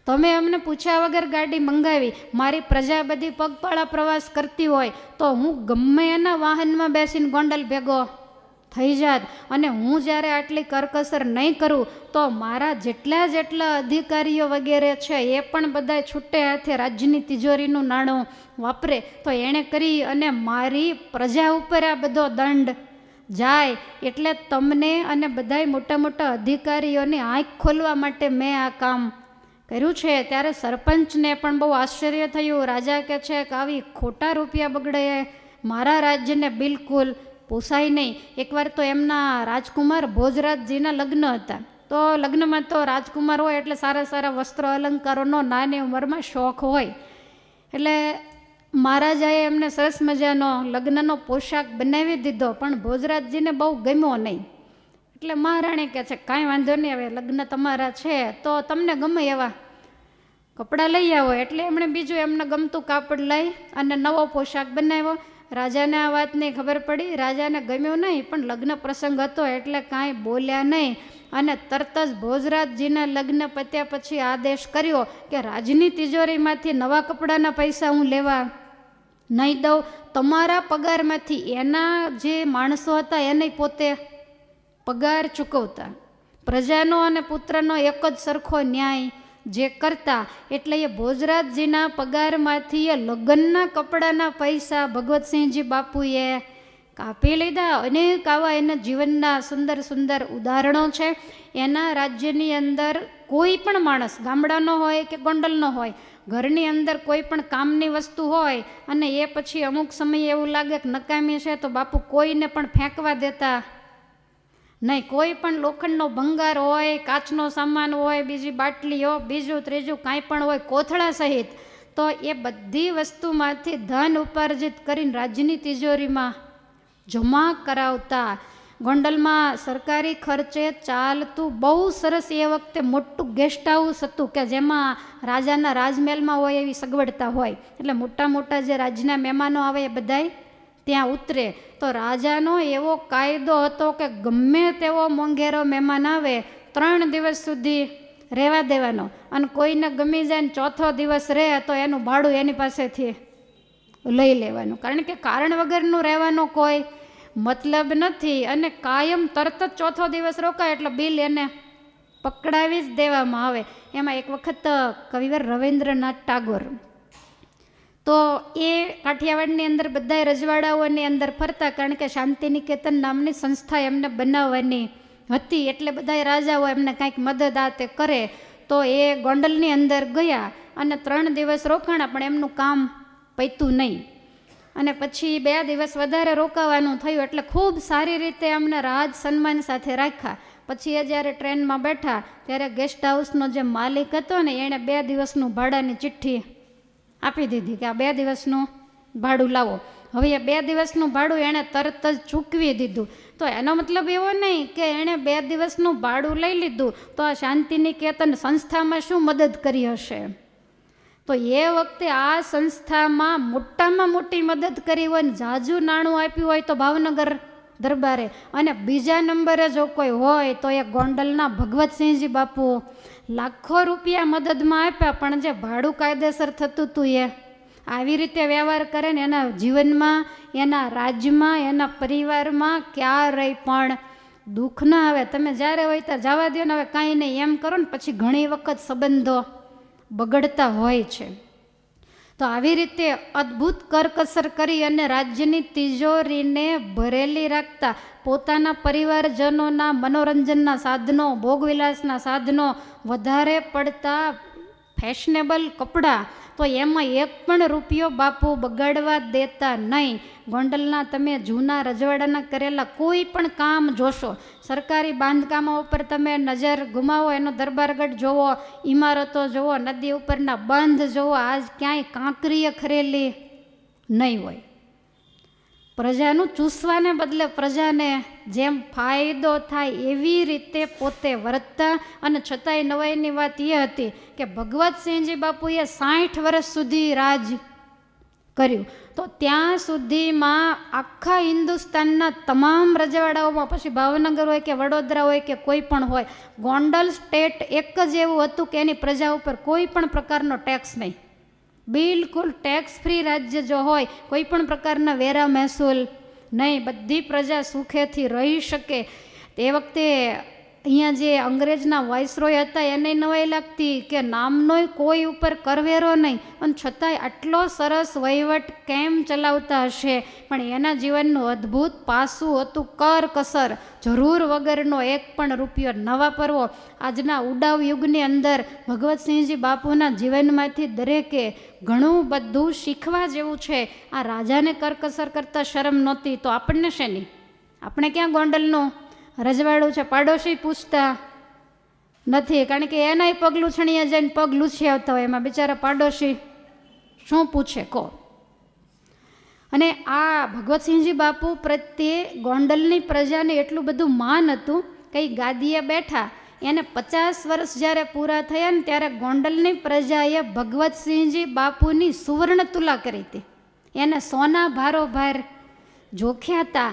Speaker 1: તમે અમને પૂછ્યા વગર ગાડી મંગાવી. મારી પ્રજા બધી પગપાળા પ્રવાસ કરતી હોય તો હું ગમે એના વાહનમાં બેસીને ગોંડલ ભેગો થઈ જાત. અને હું જ્યારે આટલી કરકસર નહીં કરું તો મારા જેટલા અધિકારીઓ વગેરે છે એ પણ બધા છૂટે હાથે રાજ્યની તિજોરીનું નાણું વાપરે. તો એણે કરી અને મારી પ્રજા ઉપર આ બધો દંડ જાય. એટલે તમને અને બધાય મોટા અધિકારીઓની આંખ ખોલવા માટે મેં આ કામ કર્યું છે. ત્યારે સરપંચને પણ બહુ આશ્ચર્ય થયું. રાજા કહે છે કે આવી ખોટા રૂપિયા બગડે મારા રાજ્યને બિલકુલ પોસાય નહીં. એકવાર તો એમના રાજકુમાર ભોજરાજજીના લગ્ન હતા. તો લગ્નમાં તો રાજકુમાર હોય એટલે સારા વસ્ત્ર અલંકારોનો નાની ઉંમરમાં શોખ હોય. એટલે મહારાજાએ એમને સરસ મજાનો લગ્નનો પોશાક બનાવી દીધો, પણ ભોજરાજજીને બહુ ગમ્યો નહીં. એટલે મહારાણી કહે છે કાંઈ વાંધો નહીં, હવે લગ્ન તમારા છે તો તમને ગમે એવા કપડાં લઈ આવો. એટલે એમણે બીજું એમને ગમતું કાપડ લઈ અને નવો પોશાક બનાવ્યો. રાજાને આ વાતની ખબર પડી. રાજાને ગમ્યું નહીં, પણ લગ્ન પ્રસંગ હતો એટલે કાંઈ બોલ્યા નહીં. અને તરત જ ભોજરાજજીના લગ્ન પત્યા પછી આદેશ કર્યો કે રાજની તિજોરીમાંથી નવા કપડાના પૈસા હું લેવા નહીં દઉં. તમારા પગારમાંથી એના જે માણસો હતા એને પોતે પગાર ચૂકવતા, પ્રજાનો અને પુત્રનો એક જ સરખો ન્યાય જે કરતા. એટલે એ ભોજરાજજીના પગારમાંથી એ લગ્નના કપડાના પૈસા ભગવતસિંહજી બાપુએ કાપી લીધા. અનેક આવા એના જીવનના સુંદર ઉદાહરણો છે. એના રાજ્યની અંદર કોઈ પણ માણસ, ગામડાનો હોય કે ગોંડલનો હોય, ઘરની અંદર કોઈ પણ કામની વસ્તુ હોય અને એ પછી અમુક સમયે એવું લાગે કે નકામી છે તો બાપુ કોઈને પણ ફેંકવા દેતા નહીં. કોઈ પણ લોખંડનો ભંગાર હોય, કાચનો સામાન હોય, બીજી બાટલીઓ, બીજું ત્રીજું કાંઈ પણ હોય, કોથળા સહિત, તો એ બધી વસ્તુમાંથી ધન ઉપાર્જિત કરીને રાજ્યની તિજોરીમાં જમા કરાવતા. ગોંડલમાં સરકારી ખર્ચે ચાલતું બહુ સરસ એ વખતે મોટું ગેસ્ટ હાઉસ હતું કે જેમાં રાજાના રાજમહેલમાં હોય એવી સગવડતા હોય. એટલે મોટા જે રાજ્યના મહેમાનો આવે એ બધાય ત્યાં ઉતરે. તો રાજાનો એવો કાયદો હતો કે ગમે તેવો મોંઘેરો મહેમાન આવે 3 દિવસ સુધી રહેવા દેવાનો, અને કોઈને ગમી જાય ને ચોથો દિવસ રહે તો એનું ભાડું એની પાસેથી લઈ લેવાનું. કારણ કે કારણ વગરનું રહેવાનો કોઈ મતલબ નથી. અને કાયમ તરત જ ચોથો દિવસ રોકાય એટલે બિલ એને પકડાવી જ દેવામાં આવે. એમાં એક વખત કવિવર રવિન્દ્રનાથ ટાગોર તો એ કાઠિયાવાડની અંદર બધા રજવાડાઓની અંદર ફરતા, કારણ કે શાંતિનિકેતન નામની સંસ્થા એમને બનાવવાની હતી. એટલે બધા રાજાઓ એમને કાંઈક મદદ આ તે કરે. તો એ ગોંડલની અંદર ગયા અને 3 દિવસ રોકાણા, પણ એમનું કામ પૈતું નહીં. અને પછી 2 દિવસ વધારે રોકાવાનું થયું. એટલે ખૂબ સારી રીતે એમને રાજ સન્માન સાથે રાખ્યા. પછી એ જ્યારે ટ્રેનમાં બેઠા ત્યારે ગેસ્ટ હાઉસનો જે માલિક હતો ને એણે 2 દિવસનું ભાડાની ચિઠ્ઠી આપી દીધી કે આ 2 દિવસનું ભાડું લાવો. હવે એ 2 દિવસનું ભાડું એણે તરત જ ચૂકવી દીધું. તો એનો મતલબ એવો નહીં કે એણે 2 દિવસનું ભાડું લઈ લીધું તો આ શાંતિનિકેતન સંસ્થામાં શું મદદ કરી હશે. તો એ વખતે આ સંસ્થામાં મોટામાં મોટી મદદ કરી હોય ને ઝાઝું નાણું આપ્યું હોય તો ભાવનગર દરબારે, અને બીજા નંબરે જો કોઈ હોય તો એ ગોંડલના ભગવતસિંહજી બાપુ લાખો રૂપિયા મદદમાં આપ્યા. પણ જે ભાડું કાયદેસર થતું હતું એ આવી રીતે વ્યવહાર કરે ને એના જીવનમાં, એના રાજ્યમાં, એના પરિવારમાં ક્યારેય પણ દુઃખ ના આવે, તમે જ્યારે હોય ત્યારે જવા દો ને, હવે કાંઈ નહીં એમ કરો ને, પછી ઘણી વખત સંબંધો બગડતા હોય છે. તો આવી રીતે અદ્ભુત કરકસર કરી અને રાજ્યની તિજોરીને ભરેલી રાખતા, પોતાના પરિવારજનોના મનોરંજનના સાધનો, ભોગવિલાસના સાધનો, વધારે પડતા ફેશનેબલ કપડાં, તો એમાં એક પણ રૂપિયો બાપુ બગાડવા દેતા નહીં. ગોંડલના તમે જૂના રજવાડાના કરેલા કોઈ પણ કામ જોશો, સરકારી બાંધકામો ઉપર તમે નજર ગુમાવો, એનો દરબારગઢ જોવો, ઇમારતો જોવો, નદી ઉપરના બંધ જોવો, આજ ક્યાંય કાંકરીએ ખરેલી નહીં હોય. પ્રજાનું ચૂસવાને બદલે પ્રજાને જેમ ફાયદો થાય એવી રીતે પોતે વર્તતા. અને છતાંય નવાઈની વાત એ હતી કે ભગવતસિંહજી બાપુએ 60 વર્ષ સુધી રાજ કર્યું. તો ત્યાં સુધીમાં આખા હિન્દુસ્તાનના તમામ રજવાડાઓમાં, પછી ભાવનગર હોય કે વડોદરા હોય કે કોઈ પણ હોય, ગોંડલ સ્ટેટ એક જ એવું હતું કે એની પ્રજા ઉપર કોઈ પણ પ્રકારનો ટેક્સ નહીં, બિલકુલ ટેક્સ ફ્રી રાજ્ય જો હોય, કોઈ પણ પ્રકારના વેરા મહેસૂલ નહીં, બધી પ્રજા સુખેથી રહી શકે. તે વખતે અહીંયા જે અંગ્રેજના વાઇસરોય હતા એને નવાઈ લાગતી કે નામનોય કોઈ ઉપર કરવેરો નહીં, અને છતાંય આટલો સરસ વહીવટ કેમ ચલાવતા હશે. પણ એના જીવનનું અદ્ભુત પાસું હતું કરકસર, જરૂર વગરનો એક પણ રૂપિયો ન વાપરવો. આજના ઉડાવ યુગની અંદર ભગવતસિંહજી બાપુના જીવનમાંથી દરેકે ઘણું બધું શીખવા જેવું છે. આ રાજાને કરકસર કરતાં શરમ નહોતી, તો આપણને શેની? આપણે ક્યાં ગોંડલનું રજવાડું છે, પાડોશી પૂછતા નથી, કારણ કે એનાય પગલું છણીએ જઈને પગ લૂછી આવતા હોય, એમાં બિચારા પાડોશી શું પૂછે કહો. અને આ ભગવતસિંહજી બાપુ પ્રત્યે ગોંડલની પ્રજાને એટલું બધું માન હતું કે ગાદીએ બેઠા, એને 50 વર્ષ જ્યારે પૂરા થયા ને ત્યારે ગોંડલની પ્રજાએ ભગવતસિંહજી બાપુની સુવર્ણ તુલા કરી હતી, એને સોના ભારોભાર જોખ્યા હતા.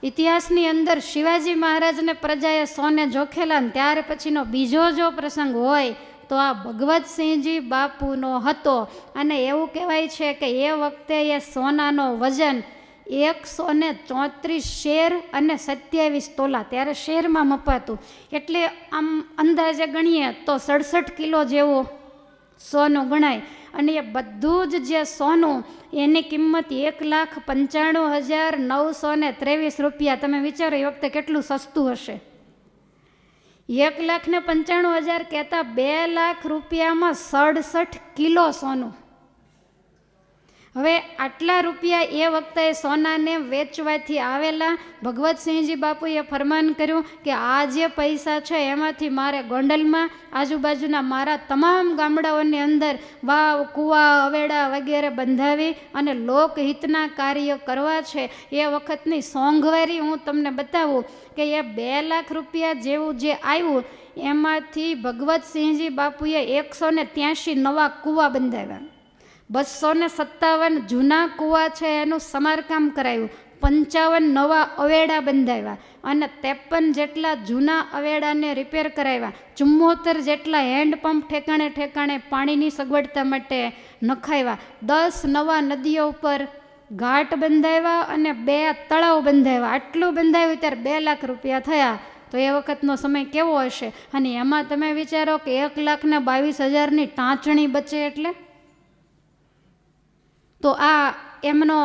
Speaker 1: ઇતિહાસની અંદર શિવાજી મહારાજને પ્રજાએ સોને જોખેલા, ને ત્યારે પછીનો બીજો જો પ્રસંગ હોય તો આ ભગવતસિંહજી બાપુનો હતો. અને એવું કહેવાય છે કે એ વખતે એ સોનાનો વજન 134 શેર અને 27 તોલા, ત્યારે શેરમાં મપાતું, એટલે આમ અંદાજે ગણીએ તો 67 કિલો જેવું સોનું ગણાય. અને એ બધું જ જે સોનું, એની કિંમત 1,95,923 રૂપિયા. તમે વિચારો એ વખતે કેટલું સસ્તું હશે. 1,95,000 કહેતા 2 લાખ રૂપિયામાં 67 કિલો સોનું. હવે આટલા રૂપિયા એ વખતે સોનાને વેચવાથી આવેલા. ભગવતસિંહજી બાપુએ ફરમાન કર્યું કે આ જે પૈસા છે એમાંથી મારે ગોંડલમાં આજુબાજુના મારા તમામ ગામડાઓની અંદર વાવ, કૂવા, અવેડા વગેરે બંધાવી અને લોકહિતના કાર્ય કરવા છે. એ વખતની સોંઘવારી હું તમને બતાવું કે એ 2 લાખ રૂપિયા જેવું જે આવ્યું એમાંથી ભગવતસિંહજી બાપુએ 183 નવા કૂવા બંધાવ્યા, 257 જૂના કૂવા છે એનું સમારકામ કરાયું, 55 નવા અવેડા બંધાવ્યા અને 53 જેટલા જૂના અવેડાને રિપેર કરાવ્યા, 74 જેટલા હેન્ડપંપ ઠેકાણે ઠેકાણે પાણીની સગવડતા માટે નખાવ્યા, 10 નવા નદીઓ ઉપર ઘાટ બંધાવ્યા અને 2 તળાવ બંધાવ્યા. આટલું બંધાવ્યું ત્યારે 2 લાખ રૂપિયા થયા. તો એ વખતનો સમય કેવો હશે? અને એમાં તમે વિચારો કે 1,22,000ની ટાંચણી બચે એટલે. તો આ એમનો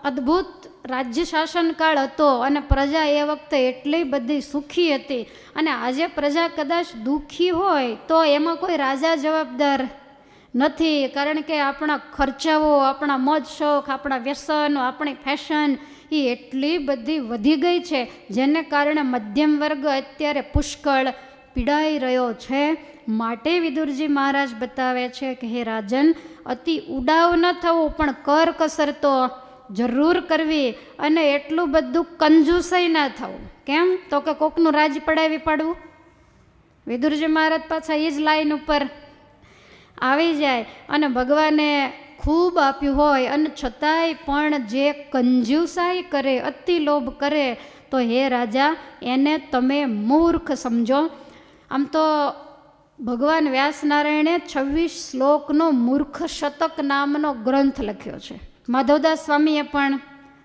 Speaker 1: અદ્ભુત રાજ્ય શાસનકાળ હતો અને પ્રજા એ વખતે એટલી બધી સુખી હતી. અને આજે પ્રજા કદાચ દુઃખી હોય તો એમાં કોઈ રાજા જવાબદાર નથી, કારણ કે આપણા ખર્ચાઓ, આપણા મોજ શોખ, આપણા વ્યસનો, આપણી ફેશન એ એટલી બધી વધી ગઈ છે, જેને કારણે મધ્યમ વર્ગ અત્યારે પુષ્કળ પીડાઈ રહ્યો છે. માટે વિદુરજી મહારાજ બતાવે છે કે હે રાજન, અતિ ઉડાવ ન થવું, પણ કરકસર તો જરૂર કરવી અને એટલું બધું કંજૂસાઈ ના થવું. કેમ? તો કે કોકનું રાજ પડાવી પાડવું. વિદુરજી મહારાજ પાછા એ જ લાઈન ઉપર આવી જાય અને ભગવાને ખૂબ આપ્યું હોય અને છતાંય પણ જે કંજૂસાઈ કરે, અતિ લોભ કરે, તો હે રાજા એને તમે મૂર્ખ સમજો. આમ તો ભગવાન વ્યાસનારાયણે 26 શ્લોકનો મૂર્ખ શતક નામનો ગ્રંથ લખ્યો છે. માધવદાસ સ્વામીએ પણ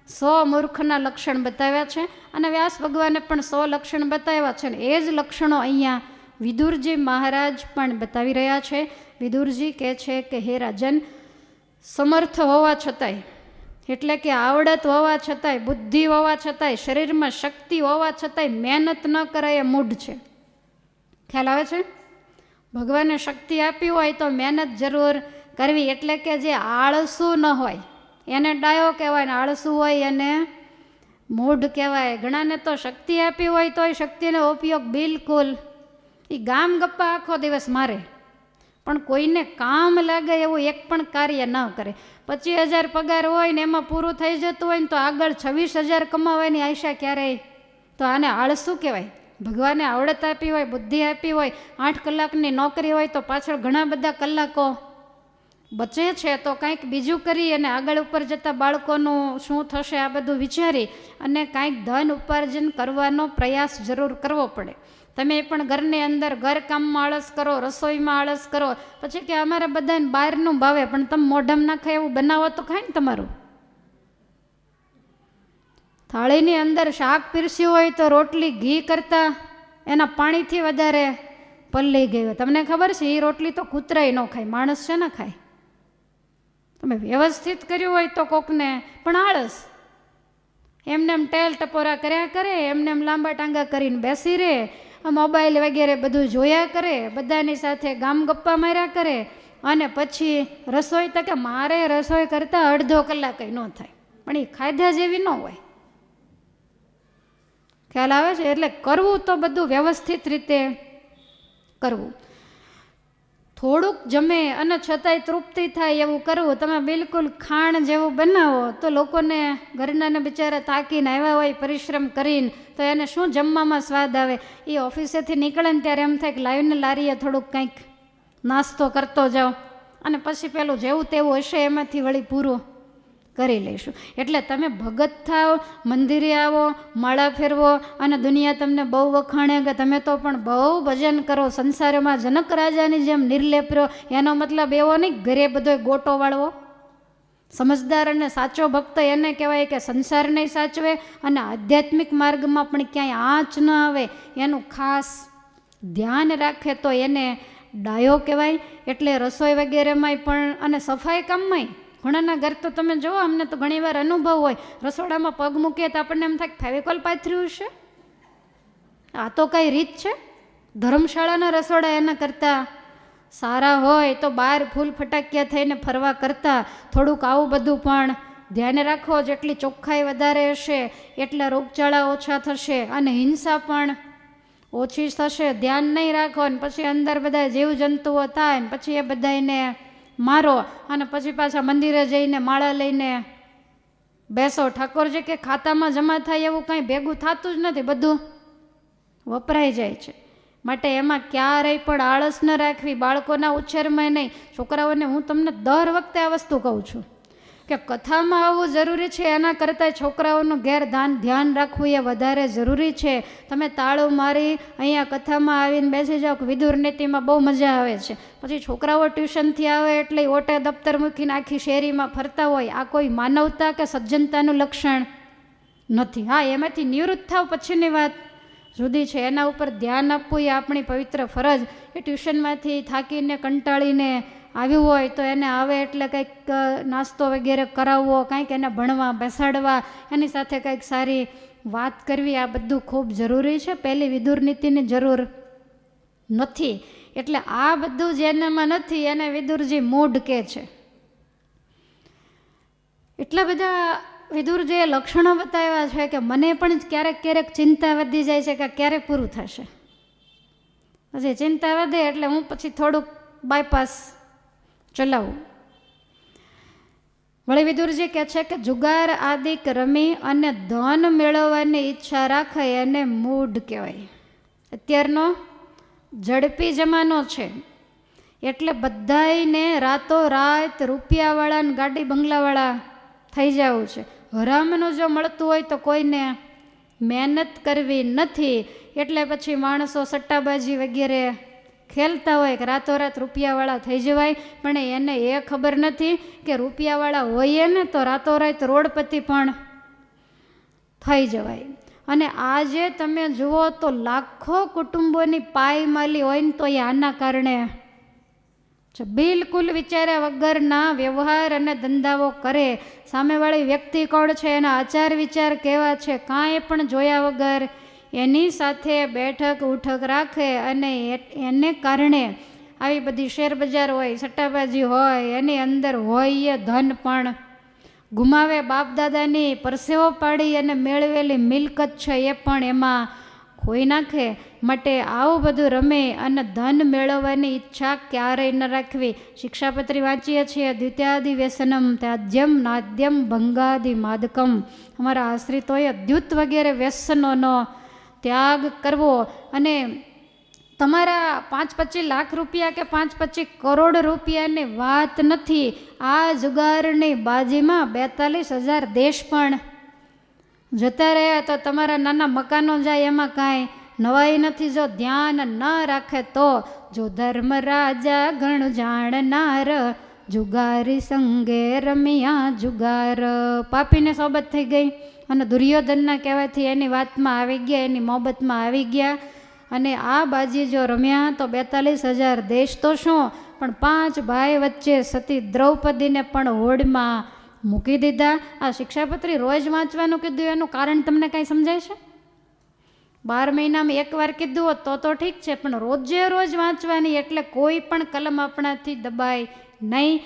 Speaker 1: 100 મૂર્ખના લક્ષણ બતાવ્યા છે અને વ્યાસ ભગવાને પણ 100 લક્ષણ બતાવ્યા છે ને એ જ લક્ષણો અહીંયા વિદુરજી મહારાજ પણ બતાવી રહ્યા છે. વિદુરજી કહે છે કે હે રાજન, સમર્થ હોવા છતાંય, એટલે કે આવડત હોવા છતાંય, બુદ્ધિ હોવા છતાંય, શરીરમાં શક્તિ હોવા છતાંય મહેનત ન કરાય એ મૂઢ છે. ખ્યાલ આવે છે? ભગવાને શક્તિ આપી હોય તો મહેનત જરૂર કરવી, એટલે કે જે આળસુ ન હોય એને ડાયો કહેવાય ને આળસુ હોય એને મૂઢ કહેવાય. ઘણાને તો શક્તિ આપી હોય તોય શક્તિનો ઉપયોગ બિલકુલ, એ ગામ ગપ્પા આખો દિવસ મારે પણ કોઈને કામ લાગે એવું એક પણ કાર્ય ન કરે. 25,000 પગાર હોય ને એમાં પૂરું થઈ જતું હોય ને તો આગળ 26,000 કમાવાની આશા ક્યારેય, તો આને આળસુ કહેવાય. ભગવાને આવડત આપી હોય, બુદ્ધિ આપી હોય, 8 કલાકની નોકરી હોય તો પાછળ ઘણા બધા કલાકો બચે છે તો કંઈક બીજું કરી અને આગળ ઉપર જતાં બાળકોનું શું થશે આ બધું વિચારી અને કાંઈક ધન ઉપાર્જન કરવાનો પ્રયાસ જરૂર કરવો પડે. તમે પણ ઘરની અંદર ઘરકામમાં આળસ કરો, રસોઈમાં આળસ કરો, પછી કે અમારે બધાને બહારનું ભાવે પણ તમે મોઢામાં નાખે એવું બનાવો તો ખાય ને તમારું. થાળીની અંદર શાક પીરસ્યું હોય તો રોટલી ઘી કરતાં એના પાણીથી વધારે પલળી ગઈ હોય. તમને ખબર છે એ રોટલી તો કૂતરાય ન ખાય, માણસ છે ને ખાય. તમે વ્યવસ્થિત કર્યું હોય તો કોકને પણ આળસ, એમને એમ ટેલ ટપોરા કર્યા કરે, એમને એમ લાંબા ટાંગા કરીને બેસી રહે, મોબાઈલ વગેરે બધું જોયા કરે, બધાની સાથે ગામ ગપ્પા માર્યા કરે અને પછી રસોઈ તો કે મારે રસોઈ કરતાં અડધો કલાક ન થાય પણ એ ખાધા જેવી ન હોય. ખ્યાલ આવે છે? એટલે કરવું તો બધું વ્યવસ્થિત રીતે કરવું. થોડુંક જમે અને છતાંય તૃપ્તિ થાય એવું કરવું. તમે બિલકુલ ખાણ જેવું બનાવો તો લોકોને, ઘરનાને બિચારા થાકીને આવ્યા હોય પરિશ્રમ કરીને, તો એને શું જમવામાં સ્વાદ આવે? એ ઓફિસેથી નીકળે ને ત્યારે એમ થાય કે લાવીને લારીએ થોડુંક કંઈક નાસ્તો કરતો જાઓ અને પછી પેલું જેવું તેવું હશે એમાંથી વળી પૂરું કરી લઈશું. એટલે તમે ભગત થાવ, મંદિરે આવો, માળા ફેરવો અને દુનિયા તમને બહુ વખાણે કે તમે તો પણ બહુ ભજન કરો, સંસારમાં જનક રાજાની જેમ નિર્લેપ રહ્યો, એનો મતલબ એવો નહીં ઘરે બધો ગોટો વાળવો. સમજદાર અને સાચો ભક્ત એને કહેવાય કે સંસારને સાચવે અને આધ્યાત્મિક માર્ગમાં પણ ક્યાંય આંચ ન આવે એનું ખાસ ધ્યાન રાખે તો એને ડાયો કહેવાય. એટલે રસોઈ વગેરેમાંય પણ અને સફાઈ કામમાંય ઘણાના ઘર તો તમે જુઓ, અમને તો ઘણીવાર અનુભવ હોય, રસોડામાં પગ મૂકીએ તો આપણને એમ થાય કે ફેવિકોલ પાથર્યું છે. આ તો કઈ રીત છે? ધર્મશાળાના રસોડા એના કરતાં સારા હોય તો બહાર ફૂલ ફટાકિયા થઈને ફરવા કરતાં થોડુંક આવું બધું પણ ધ્યાન રાખો. જેટલી ચોખ્ખાઈ વધારે હશે એટલા રોગચાળા ઓછા થશે અને હિંસા પણ ઓછી થશે. ધ્યાન નહીં રાખો ને પછી અંદર બધા જીવજંતુઓ થાય ને પછી એ બધાને મારો અને પછી પાછા મંદિરે જઈને માળા લઈને બેસો. ઠાકોરજી કે ખાતામાં જમા થાય એવું કંઈ ભેગું થતું જ નથી, બધું વપરાઈ જાય છે. માટે એમાં ક્યારેય પણ આળસ ન રાખવી. બાળકોના ઉછેરમાં નહીં. છોકરાઓને હું તમને દર વખતે આ વસ્તુ કહું છું કે કથામાં આવવું જરૂરી છે, એના કરતાં છોકરાઓનું ધ્યાન રાખવું એ વધારે જરૂરી છે. તમે તાળું મારી અહીંયા કથામાં આવીને બેસી જાઓ કે વિદુર નીતિમાં બહુ મજા આવે છે, પછી છોકરાઓ ટ્યુશનથી આવે એટલે ઓટે દફતર મૂકીને આખી શેરીમાં ફરતા હોય, આ કોઈ માનવતા કે સજ્જનતાનું લક્ષણ નથી. હા, એમાંથી નિવૃત્ત થાવ પછીની વાત જુદી છે. એના ઉપર ધ્યાન આપવું એ આપણી પવિત્ર ફરજ. એ ટ્યુશનમાંથી થાકીને કંટાળીને આવ્યું હોય તો એને આવે એટલે કંઈક નાસ્તો વગેરે કરાવવો, કંઈક એને ભણવા બેસાડવા, એની સાથે કંઈક સારી વાત કરવી, આ બધું ખૂબ જરૂરી છે. પહેલી વિદુર નીતિની જરૂર નથી. એટલે આ બધું જેનામાં નથી એને વિદુરજી મૂઢ કહે છે. એટલા બધા વિદુરજીએ લક્ષણો બતાવ્યા છે કે મને પણ ક્યારેક ક્યારેક ચિંતા વધી જાય છે કે ક્યારે પૂરું થશે. પછી ચિંતા વધે એટલે હું પછી થોડુંક બાયપાસ ચલાવું. વળી વિદુરજી કહે છે કે જુગાર આદિક રમી અને ધન મેળવવાની ઈચ્છા રાખે એને મૂઢ કહેવાય. અત્યારનો ઝડપી જમાનો છે એટલે બધાયને રાતોરાત રૂપિયાવાળા ને ગાડી બંગલાવાળા થઈ જવું છે. હરામનું જો મળતું હોય તો કોઈને મહેનત કરવી નથી. એટલે પછી માણસો સટ્ટાબાજી વગેરે ખેલતા હોય કે રાતોરાત રૂપિયાવાળા થઈ જવાય, પણ એને એ ખબર નથી કે રૂપિયાવાળા હોઈએ ને તો રાતોરાત રોડપતિ પણ થઈ જવાય. અને આજે તમે જુઓ તો લાખો કુટુંબોની પાયમાલી હોય ને તો એ આના કારણે બિલકુલ વિચાર્યા વગરના વ્યવહાર અને ધંધાઓ કરે. સામેવાળી વ્યક્તિ કોણ છે, એના આચાર વિચાર કેવા છે, કાંઈ પણ જોયા વગર એની સાથે બેઠક ઉઠક રાખે અને એને કારણે આવી બધી શેરબજાર હોય, સટ્ટાબાજી હોય, એની અંદર હોય એ ધન પણ ગુમાવે. બાપ દાદાની પરસેવો પાડી અને મેળવેલી મિલકત છે એ પણ એમાં ખોઈ નાખે. માટે આવું બધું રમે અને ધન મેળવવાની ઈચ્છા ક્યારેય ન રાખવી. શિક્ષાપત્રી વાંચીએ છીએ, દ્વિત્યાદિ વ્યસનમ ત્યાજ્યમ નાદ્યમ ભંગાદિ માદકમ. અમારા આશ્રિતોએ દ્યુત વગેરે વ્યસનોનો ત્યાગ કરવો. અને તમારા 5-25 લાખ રૂપિયા કે 5-25 કરોડ રૂપિયાની વાત નથી. આ જુગારની બાજીમાં 42,000 દેશ પણ જતા રહ્યા તો તમારા નાના મકાનો જાય એમાં કાંઈ નવાઈ નથી. જો ધ્યાન ન રાખે તો જો ધર્મ રાજા ગણ જાણનાર જુગારી સંગે રમિયા જુગાર. પાપીને સોબત થઈ ગઈ અને દુર્યોધનના કહેવાથી એની વાતમાં આવી ગયા, એની મોહબતમાં આવી ગયા અને આ બાજી જો રમ્યા તો 42,000 દેશ તો શું પણ 5 ભાઈ વચ્ચે સતી દ્રૌપદીને પણ હોડમાં મૂકી દીધા. આ શિક્ષાપત્રી રોજ વાંચવાનું કીધું એનું કારણ તમને કાંઈ સમજાય છે? 12 મહિનામાં એકવાર કીધું હોત તો ઠીક છે, પણ રોજે રોજ વાંચવાની એટલે કોઈ પણ કલમ આપણાથી દબાય નહીં.